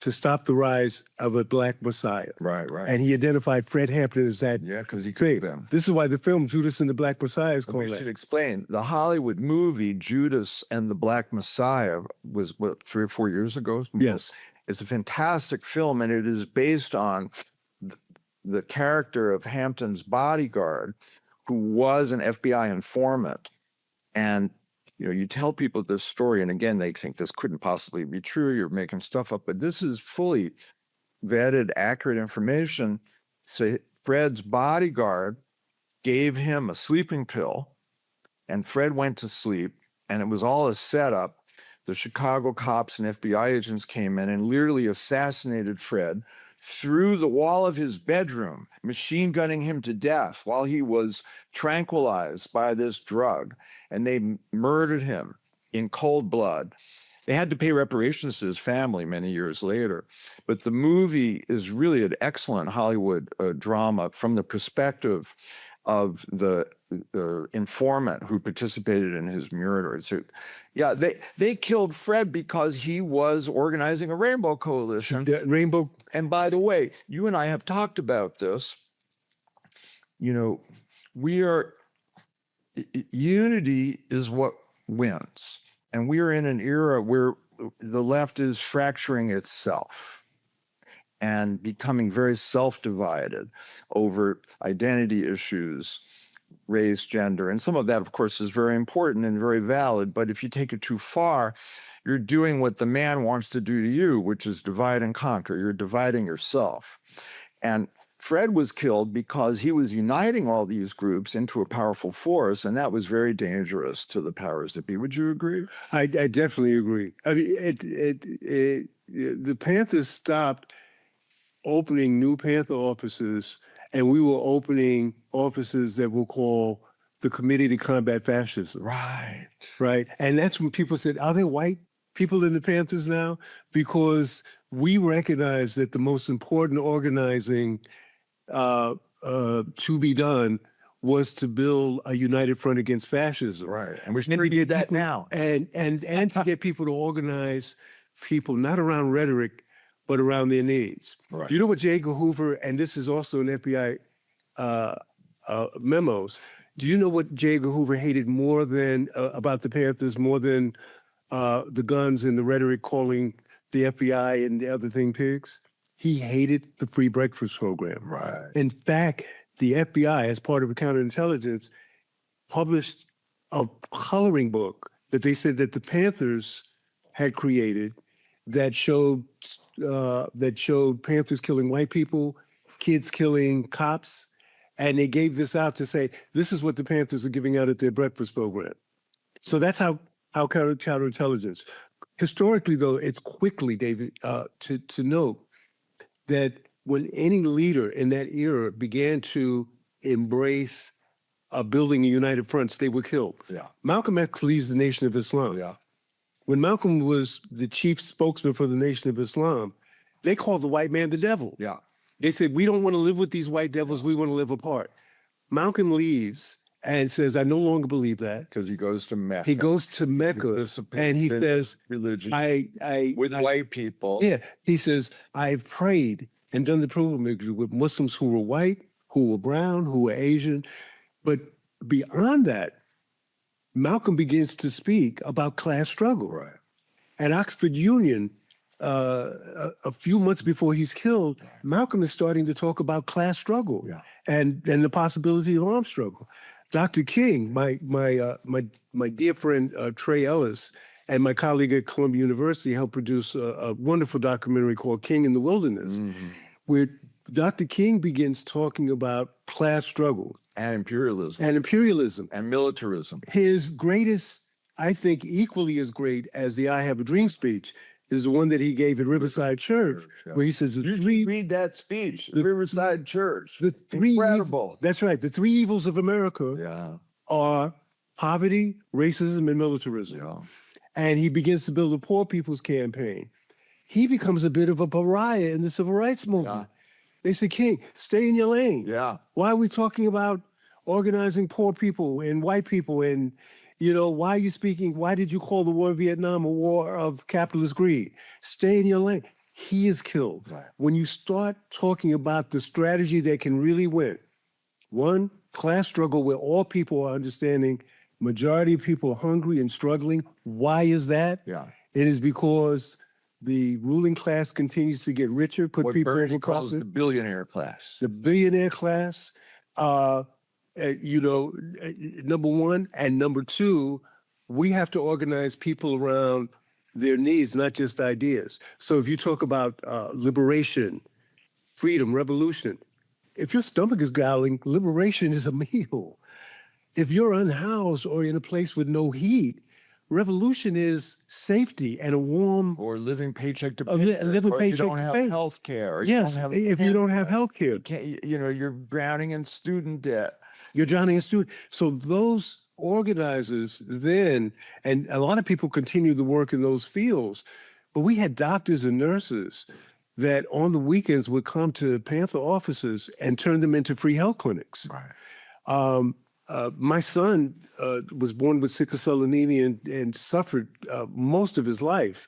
to stop the rise of a Black Messiah. Right. And he identified Fred Hampton as that. Yeah, because he killed them. This is why the film Judas and the Black Messiah is called that. We should explain. The Hollywood movie Judas and the Black Messiah was, 3 or 4 years ago? Yes. It's a fantastic film, and it is based on the character of Hampton's bodyguard, who was an FBI informant. And you tell people this story, and again, they think this couldn't possibly be true. You're making stuff up, but this is fully vetted, accurate information. So Fred's bodyguard gave him a sleeping pill, and Fred went to sleep, and it was all a setup. The Chicago cops and FBI agents came in and literally assassinated Fred through the wall of his bedroom, machine gunning him to death while he was tranquilized by this drug. And they murdered him in cold blood. They had to pay reparations to his family many years later. But the movie is really an excellent Hollywood drama from the perspective of the informant who participated in his murder. So, yeah, they killed Fred because he was organizing a rainbow coalition. The rainbow. And by the way, you and I have talked about this. You know, unity is what wins. And we are in an era where the left is fracturing itself and becoming very self-divided over identity issues, race, gender. And some of that, of course, is very important and very valid. But if you take it too far, you're doing what the man wants to do to you, which is divide and conquer. You're dividing yourself. And Fred was killed because he was uniting all these groups into a powerful force, and that was very dangerous to the powers that be. Would you agree? I definitely agree. I mean, the Panthers stopped opening new Panther offices, and we were opening offices that we'll call the Committee to Combat Fascism. Right. Right. And that's when people said, are there white people in the Panthers now? Because we recognize that the most important organizing to be done was to build a united front against fascism. Right. And we're starting to get that now. And to get people to organize people not around rhetoric, but around their needs. Right. You know what J. Edgar Hoover, and this is also in FBI memos, do you know what J. Edgar Hoover hated more than about the Panthers, more than the guns and the rhetoric calling the FBI and the other thing pigs? He hated the free breakfast program. Right. In fact, the FBI, as part of counterintelligence, published a coloring book that they said that the Panthers had created that showed Panthers killing white people, kids killing cops, and they gave this out to say, this is what the Panthers are giving out at their breakfast program. So that's how counterintelligence. Historically, though, it's quickly, David, to note that when any leader in that era began to embrace building a united front, they were killed. Yeah. Malcolm X leads the Nation of Islam. Yeah. When Malcolm was the chief spokesman for the Nation of Islam, they called the white man the devil. Yeah. They said, we don't want to live with these white devils, we want to live apart. Malcolm leaves and says, I no longer believe that. Because he goes to Mecca. He goes to Mecca and he says, religion with white people. Yeah, he says, I've prayed and done the pilgrimage with Muslims who were white, who were brown, who were Asian. But beyond that, Malcolm begins to speak about class struggle. Right. At Oxford Union, a few months before he's killed, Malcolm is starting to talk about class struggle and the possibility of armed struggle. Dr. King, my dear friend Trey Ellis, and my colleague at Columbia University helped produce a wonderful documentary called King in the Wilderness, where Dr. King begins talking about class struggle. And imperialism. And imperialism. And militarism. His greatest, I think equally as great as the I Have a Dream speech, is the one that he gave at Riverside Church, where he says, read that speech, the Riverside Church. The three Incredible. That's right. The three evils of America are poverty, racism, and militarism. Yeah. And he begins to build a poor people's campaign. He becomes a bit of a pariah in the civil rights movement. They say, King, stay in your lane. Yeah. Why are we talking about organizing poor people and white people? And, you know, why did you call the war in Vietnam a war of capitalist greed? Stay in your lane. He is killed. Right. When you start talking about the strategy that can really win, one, class struggle where all people are understanding majority of people are hungry and struggling. Why is that? Yeah. It is because the ruling class continues to get richer, put what people Bernie over calls profit. the billionaire class. The billionaire class, number one. And number two, we have to organize people around their needs, not just ideas. So if you talk about liberation, freedom, revolution, if your stomach is growling, liberation is a meal. If you're unhoused or in a place with no heat, revolution is safety and a warm... Or living paycheck to paycheck. Living paycheck to you don't have health care. Yes, if you don't have health care. You're drowning in student debt. You're drowning in student. So those organizers then, and a lot of people continue to work in those fields, but we had doctors and nurses that on the weekends would come to Panther offices and turn them into free health clinics. Right. My son was born with sickle cell anemia and suffered most of his life.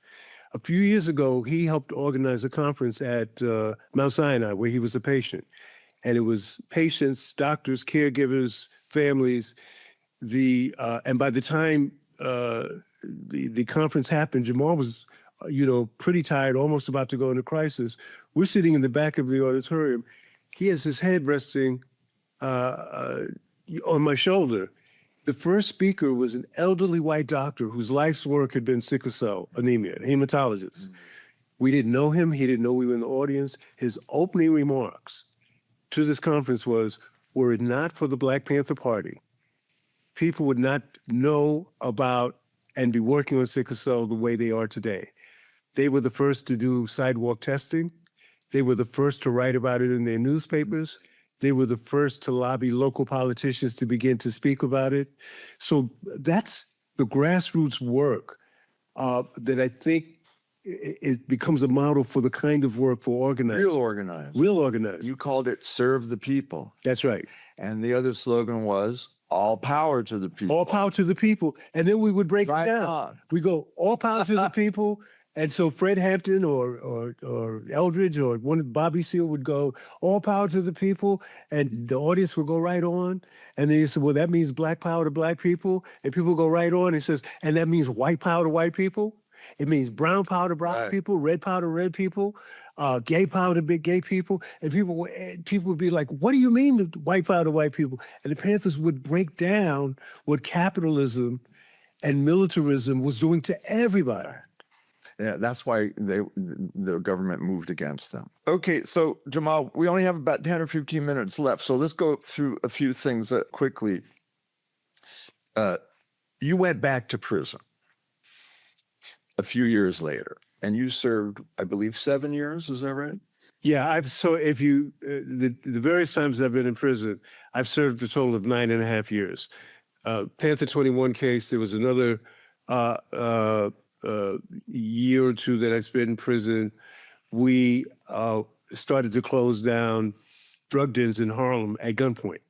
A few years ago, he helped organize a conference at Mount Sinai where he was a patient. And it was patients, doctors, caregivers, families. And by the time the conference happened, Jamal was, pretty tired, almost about to go into crisis. We're sitting in the back of the auditorium. He has his head resting on my shoulder. The first speaker was an elderly white doctor whose life's work had been sickle cell anemia, a hematologist. We didn't know him. He didn't know we were in the audience. His opening remarks to this conference was, were it not for the Black Panther Party, people would not know about and be working on sickle cell the way they are today. They were the first to do sidewalk testing. They were the first to write about it in their newspapers. They were the first to lobby local politicians to begin to speak about it. So that's the grassroots work that I think it becomes a model for the kind of work for organizers. Real organized. Real organized. You called it Serve the People. That's right. And the other slogan was all power to the people. All power to the people. And then we would break it down. On. We go, all power to the people. And so Fred Hampton or Eldridge or one of Bobby Seale would go, all power to the people. And the audience would go right on. And then you said, well, that means black power to black people. And people go right on. And says, and that means white power to white people. It means brown power to brown people, red power to red people, gay power to big gay people. And people would be like, what do you mean white power to white people? And the Panthers would break down what capitalism and militarism was doing to everybody. Yeah, that's why the government moved against them. Okay, so Jamal, we only have about 10 or 15 minutes left, so let's go through a few things quickly. You went back to prison a few years later, and you served, I believe, 7 years. Is that right? Yeah, the various times I've been in prison, I've served a total of 9.5 years. Panther 21 case, there was another year or two that I spent in prison. We started to close down drug dens in Harlem at gunpoint,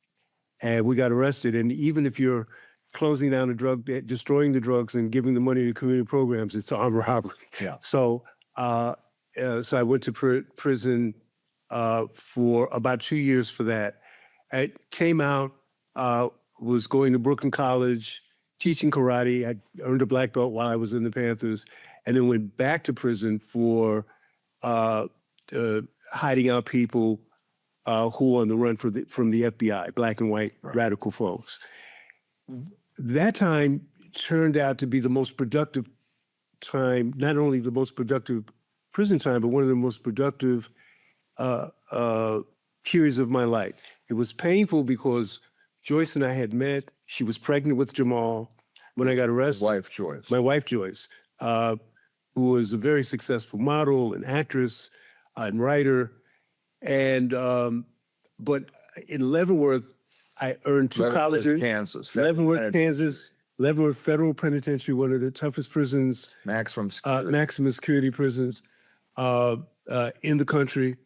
and we got arrested. And even if you're closing down a drug, destroying the drugs and giving the money to community programs, it's armed robbery. Yeah. So so I went to prison for about 2 years for that. I came out, was going to Brooklyn College, teaching karate. I earned a black belt while I was in the Panthers, and then went back to prison for hiding out people who were on the run from the FBI, black and white radical folks. That time turned out to be the most productive time, not only the most productive prison time, but one of the most productive periods of my life. It was painful because Joyce and I had met. She was pregnant with Jamal when I got arrested. Wife Joyce. My wife Joyce, who was a very successful model and actress and writer. And but in Leavenworth, I earned two colleges. Kansas. Leavenworth, Kansas. Leavenworth Federal Penitentiary, one of the toughest prisons. Maximum security. Maximum security prisons in the country.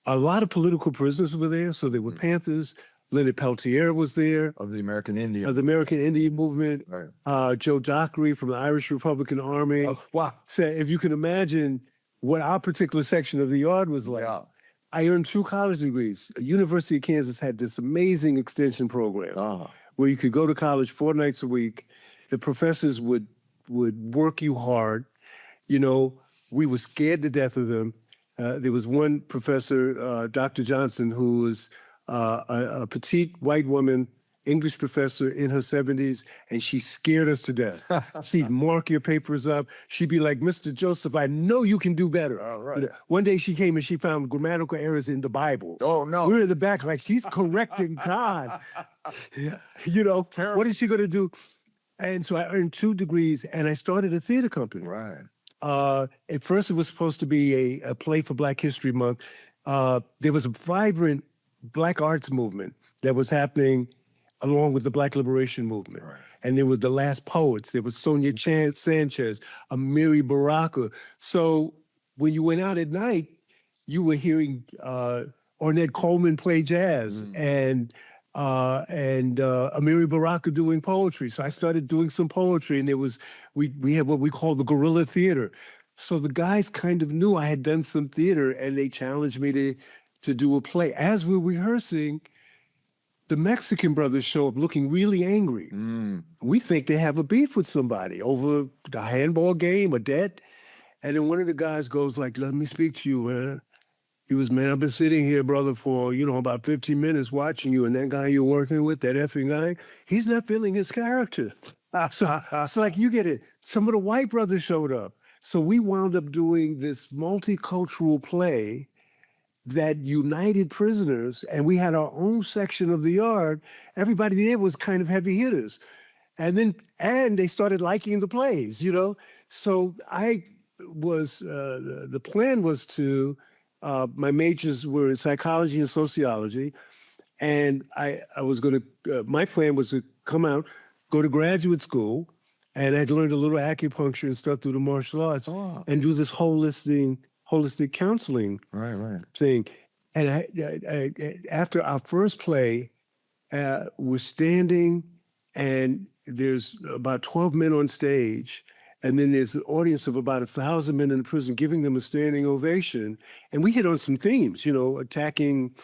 A lot of political prisoners were there, so they were Panthers. Leonard Peltier was there. Of the American Indian. Of the American Indian movement. Right. Joe Dockery from the Irish Republican Army. Oh, wow. So if you can imagine what our particular section of the yard was like. Yeah. I earned 2 college degrees. University of Kansas had this amazing extension program where you could go to college 4 nights a week. The professors would work you hard. You know, we were scared to death of them. There was one professor, Dr. Johnson, who was a petite white woman, English professor in her 70s, and she scared us to death. She'd mark your papers up. She'd be like, Mr. Joseph, I know you can do better. All right. One day she came and she found grammatical errors in the Bible. Oh, no. We were in the back like, she's correcting God. You know, what is she going to do? And so I earned 2 degrees, and I started a theater company. Right. At first, it was supposed to be a play for Black History Month. There was a vibrant Black arts movement that was happening along with the Black Liberation Movement. Right. And there were the last poets. There was Sonia Sanchez, Amiri Baraka. So when you went out at night, you were hearing Ornette Coleman play jazz and and Amiri Baraka doing poetry. So I started doing some poetry, and we had what we call the guerrilla theater. So the guys kind of knew I had done some theater, and they challenged me to do a play. As we were rehearsing, the Mexican brothers show up looking really angry. We think they have a beef with somebody over the handball game, a debt. And then one of the guys goes like, "Let me speak to you, man." He was, "Man, I've been sitting here, brother, for, about 15 minutes watching you. And that guy you're working with, that effing guy, he's not feeling his character." So it's like, you get it. Some of the white brothers showed up. So we wound up doing this multicultural play that united prisoners, and we had our own section of the yard. Everybody there was kind of heavy hitters. And they started liking the plays, So the plan was to, my majors were in psychology and sociology. And I was going to, my plan was to come out, go to graduate school, and I'd learned a little acupuncture and stuff through the martial arts and do this holistic counseling thing. And I, after our first play, we're standing, and there's about 12 men on stage, and then there's an audience of about 1,000 men in the prison giving them a standing ovation. And we hit on some themes, attacking,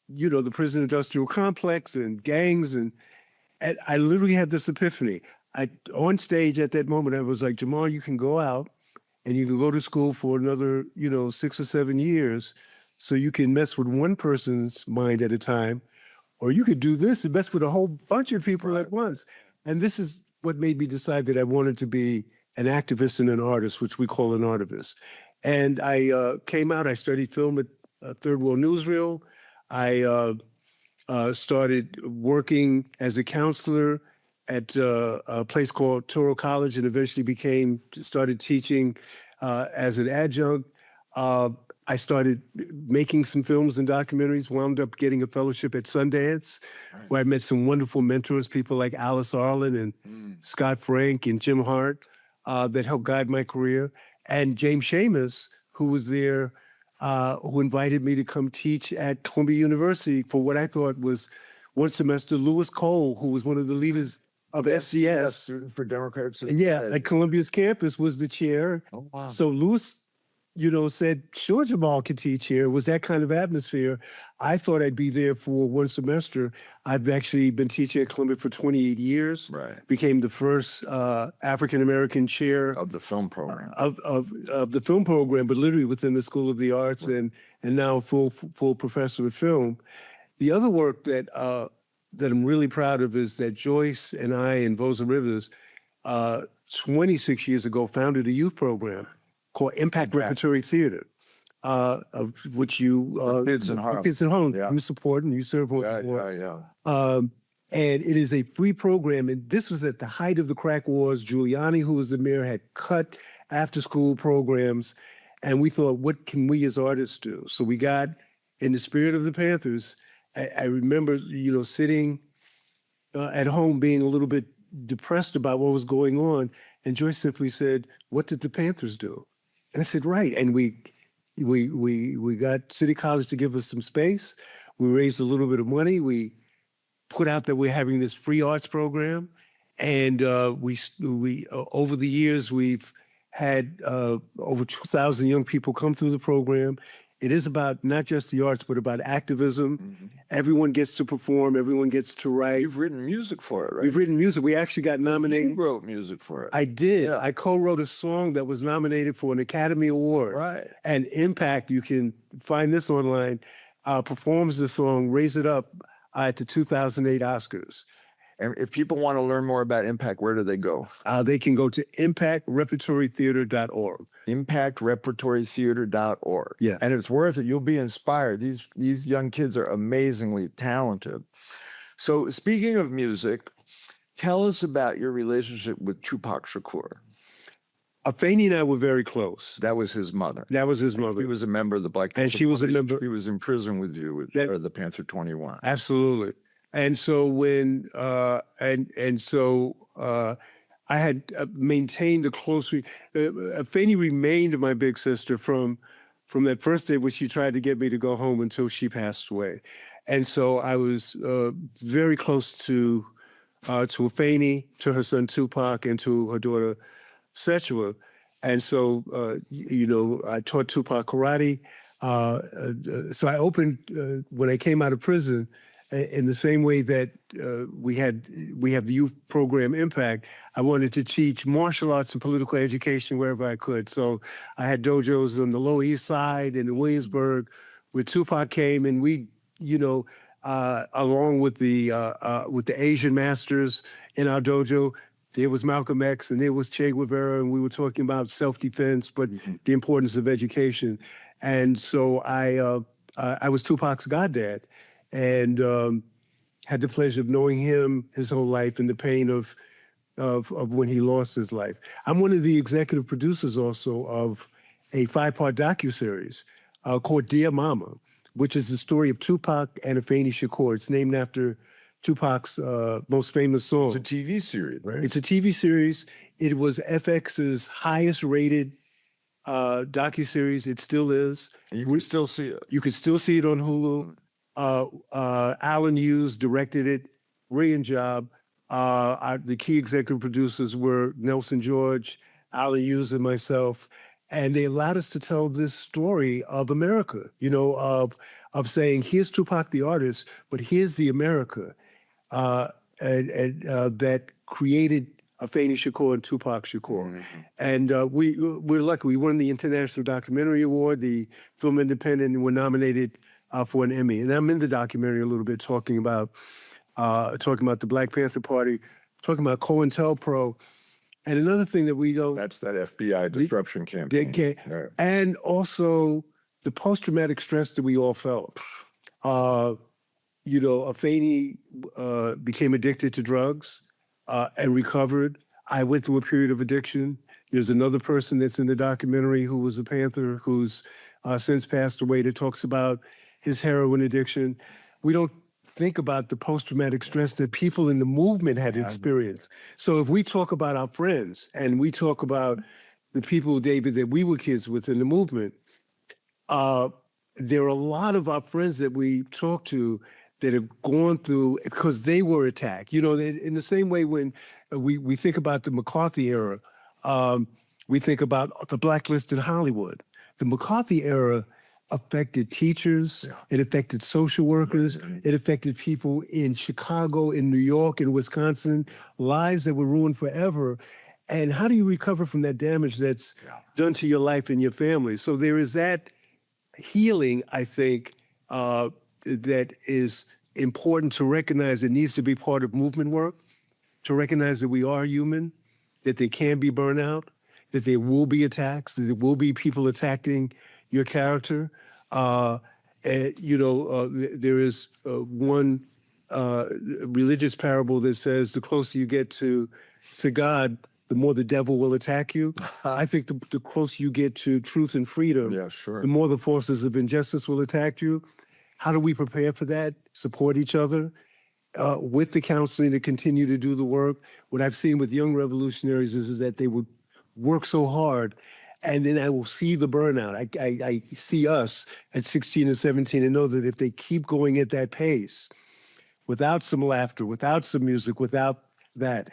the prison industrial complex and gangs. And I literally had this epiphany. On stage at that moment, I was like, "Jamal, you can go out and you can go to school for another, 6 or 7 years, so you can mess with one person's mind at a time, or you could do this and mess with a whole bunch of people at once." And this is what made me decide that I wanted to be an activist and an artist, which we call an artivist. And I came out, I studied film at Third World Newsreel. I started working as a counselor at a place called Toro College, and eventually started teaching as an adjunct. I started making some films and documentaries, wound up getting a fellowship at Sundance, where I met some wonderful mentors, people like Alice Arlen and Scott Frank and Jim Hart, that helped guide my career. And James Seamus, who was there, who invited me to come teach at Columbia University for what I thought was one semester. Lewis Cole, who was one of the leaders of SDS. For Democrats. At Columbia's campus, was the chair. Oh, wow. So Lewis, said, "Sure, Jamal can teach here." It was that kind of atmosphere. I thought I'd be there for one semester. I've actually been teaching at Columbia for 28 years. Right. Became the first African-American chair Of the film program. of the film program, but literally within the School of the Arts, and now full professor of film. The other work that I'm really proud of is that Joyce and I and Vosa Rivers, 26 years ago, founded a youth program called Impact Repertory Theater, of which you Kids in Harlem. You support and you serve on. Yeah. And it is a free program. And this was at the height of the crack wars. Giuliani, who was the mayor, had cut after-school programs. And we thought, what can we as artists do? So we got, in the spirit of the Panthers, I remember, sitting at home being a little bit depressed about what was going on. And Joyce simply said, "What did the Panthers do?" And I said, "Right." And we got City College to give us some space. We raised a little bit of money. We put out that we're having this free arts program. And we over the years, we've had over 2,000 young people come through the program. It is about not just the arts, but about activism. Mm-hmm. Everyone gets to perform. Everyone gets to write. You've written music for it, right? We've written music. We actually got nominated. You wrote music for it. I did. Yeah. I co-wrote a song that was nominated for an Academy Award. Right. And Impact, you can find this online, performs the song, Raise It Up, at the 2008 Oscars. And if people want to learn more about Impact, where do they go? They can go to impactrepertorytheater.org. Impactrepertorytheater.org. Yeah. And it's worth it. You'll be inspired. These young kids are amazingly talented. So speaking of music, tell us about your relationship with Tupac Shakur. Afeni and I were very close. That was his mother. That was his mother. He was a member of the Black Panthers. And she was a member. He was in prison with you, or the Panther 21. Absolutely. And so when I had maintained a close. Afeni remained my big sister from that first day when she tried to get me to go home until she passed away. And so I was very close to Afeni, to her son Tupac, and to her daughter Sechua. And so, I taught Tupac karate. So I opened, when I came out of prison, in the same way that we have the youth program Impact, I wanted to teach martial arts and political education wherever I could. So I had dojos on the Lower East Side and in Williamsburg, where Tupac came, and we, along with the Asian masters in our dojo, there was Malcolm X and there was Che Guevara, and we were talking about self-defense, but the importance of education. And so I was Tupac's goddad, and had the pleasure of knowing him his whole life and the pain of when he lost his life. I'm one of the executive producers also of a 5-part docuseries called Dear Mama, which is the story of Tupac and Afeni Shakur. It's named after Tupac's most famous song. It's a TV series, right? It's a TV series. It was FX's highest rated docuseries. It still is. And you can still see it. You can still see it on Hulu. Alan Hughes directed it. Brilliant job. The key executive producers were Nelson George, Alan Hughes, and myself. And they allowed us to tell this story of America, of saying, here's Tupac the artist, but here's the America that created Afeni Shakur and Tupac Shakur. And we're lucky. We won the International Documentary Award, the Film Independent, and were nominated for an Emmy. And I'm in the documentary a little bit talking about the Black Panther Party, talking about COINTELPRO. And another thing that we don't... That's that FBI disruption campaign. Right. And also the post-traumatic stress that we all felt. Afeni became addicted to drugs and recovered. I went through a period of addiction. There's another person that's in the documentary who was a Panther who's since passed away that talks about his heroin addiction. We don't think about the post-traumatic stress that people in the movement had experienced. So if we talk about our friends and we talk about the people, David, that we were kids with in the movement, there are a lot of our friends that we talk to that have gone through, because they were attacked. In the same way when we think about the McCarthy era, we think about the blacklist in Hollywood. The McCarthy era affected teachers, it affected social workers, it affected people in Chicago, in New York, in Wisconsin, lives that were ruined forever. And how do you recover from that damage that's done to your life and your family? So there is that healing, I think, that is important to recognize. It needs to be part of movement work, to recognize that we are human, that there can be burnout, that there will be attacks, that there will be people attacking your character. There is one religious parable that says the closer you get to God, the more the devil will attack you. I think the closer you get to truth and freedom, the more the forces of injustice will attack you. How do we prepare for that? Support each other with the counseling to continue to do the work. What I've seen with young revolutionaries is that they would work so hard, and then I will see the burnout. I see us at 16 and 17 and know that if they keep going at that pace, without some laughter, without some music, without that,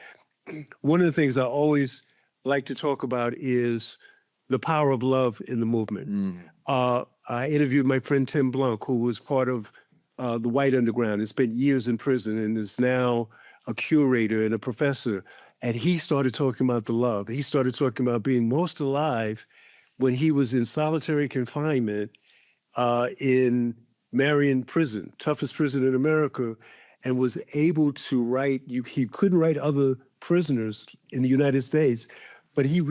one of the things I always like to talk about is the power of love in the movement. I interviewed my friend Tim Blanc, who was part of the White Underground and spent years in prison and is now a curator and a professor. And he started talking about the love. He started talking about being most alive when he was in solitary confinement in Marion Prison, toughest prison in America, and was able to write. He couldn't write other prisoners in the United States, but you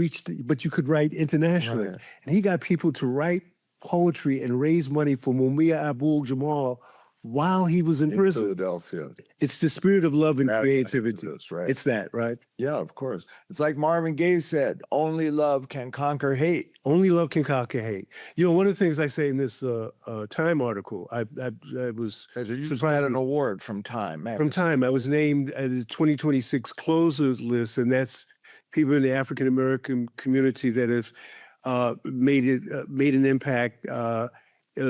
could write internationally. Right. And he got people to write poetry and raise money for Mumia Abu-Jamal while he was in prison. Philadelphia. It's the spirit of love and creativity. That's right. It's that, right? Yeah, of course. It's like Marvin Gaye said, only love can conquer hate. Only love can conquer hate. One of the things I say in this Time article, I was surprised. Had an award from Time. From Time. I was named as the 2026 Closers list, and that's people in the African-American community that have made an impact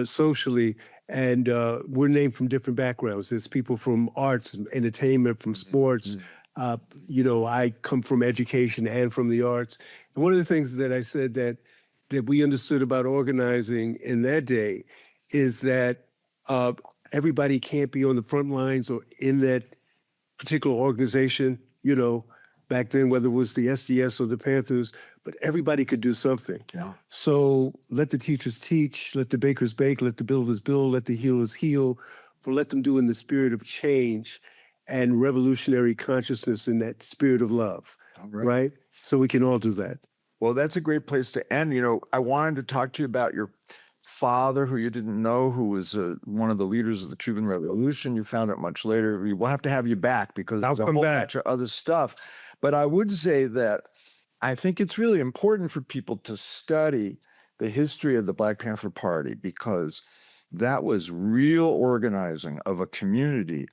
socially. And we're named from different backgrounds. There's people from arts, and entertainment, from sports. You know, I come from education and from the arts. And one of the things that I said that we understood about organizing in that day is that everybody can't be on the front lines or in that particular organization, you know, back then, whether it was the SDS or the Panthers, but everybody could do something. Yeah. So let the teachers teach, let the bakers bake, let the builders build, let the healers heal, but let them do in the spirit of change and revolutionary consciousness in that spirit of love, right? So we can all do that. Well, that's a great place to end. You know, I wanted to talk to you about your father, who you didn't know, who was one of the leaders of the Cuban Revolution. You found out much later. We'll have to have you back because there's a whole bunch of other stuff. But I would say that I think it's really important for people to study the history of the Black Panther Party, because that was real organizing of a community.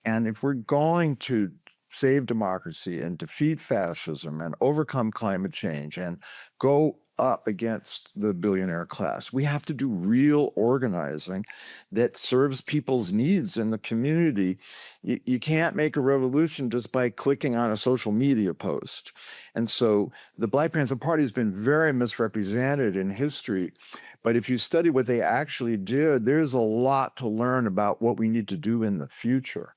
And if we're going to save democracy and defeat fascism and overcome climate change and go up against the billionaire class, we have to do real organizing that serves people's needs in the community. You can't make a revolution just by clicking on a social media post. And so the Black Panther Party has been very misrepresented in history. But if you study what they actually did, there's a lot to learn about what we need to do in the future.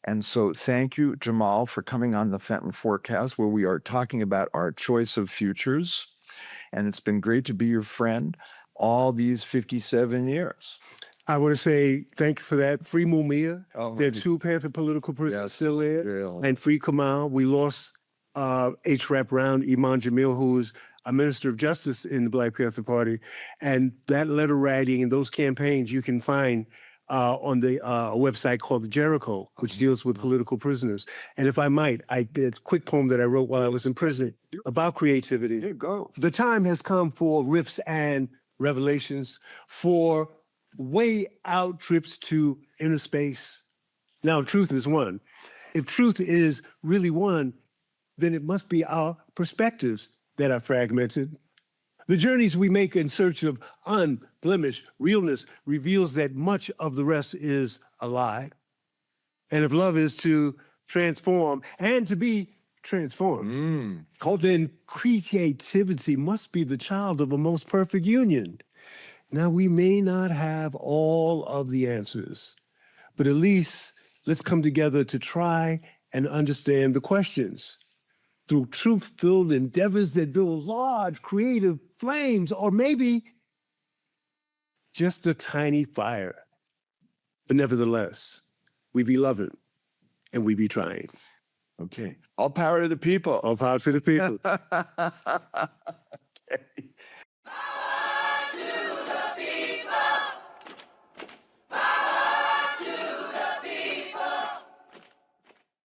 And so thank you, Jamal, for coming on the Fenton Forecast, where we are talking about our choice of futures. And it's been great to be your friend all these 57 years. I want to say thank you for that. Free Mumia. There are 2 Panther political prisoners still there. And free Kamal. We lost H. Rap Round, Iman Jamil, who's a minister of justice in the Black Panther Party. And that letter writing and those campaigns you can find on the website called the Jericho, which deals with political prisoners. And if I might, I did a quick poem that I wrote while I was in prison about creativity. There you go. The time has come for riffs and revelations, for way out trips to inner space. Now, truth is one. If truth is really one, then it must be our perspectives that are fragmented. The journeys we make in search of unblemished realness reveals that much of the rest is a lie. And if love is to transform and to be transformed, then creativity must be the child of a most perfect union. Now, we may not have all of the answers, but at least let's come together to try and understand the questions through truth-filled endeavors that build large creative flames, or maybe just a tiny fire. But nevertheless, we be loving and we be trying. Okay. All power to the people. All power to the people. Okay.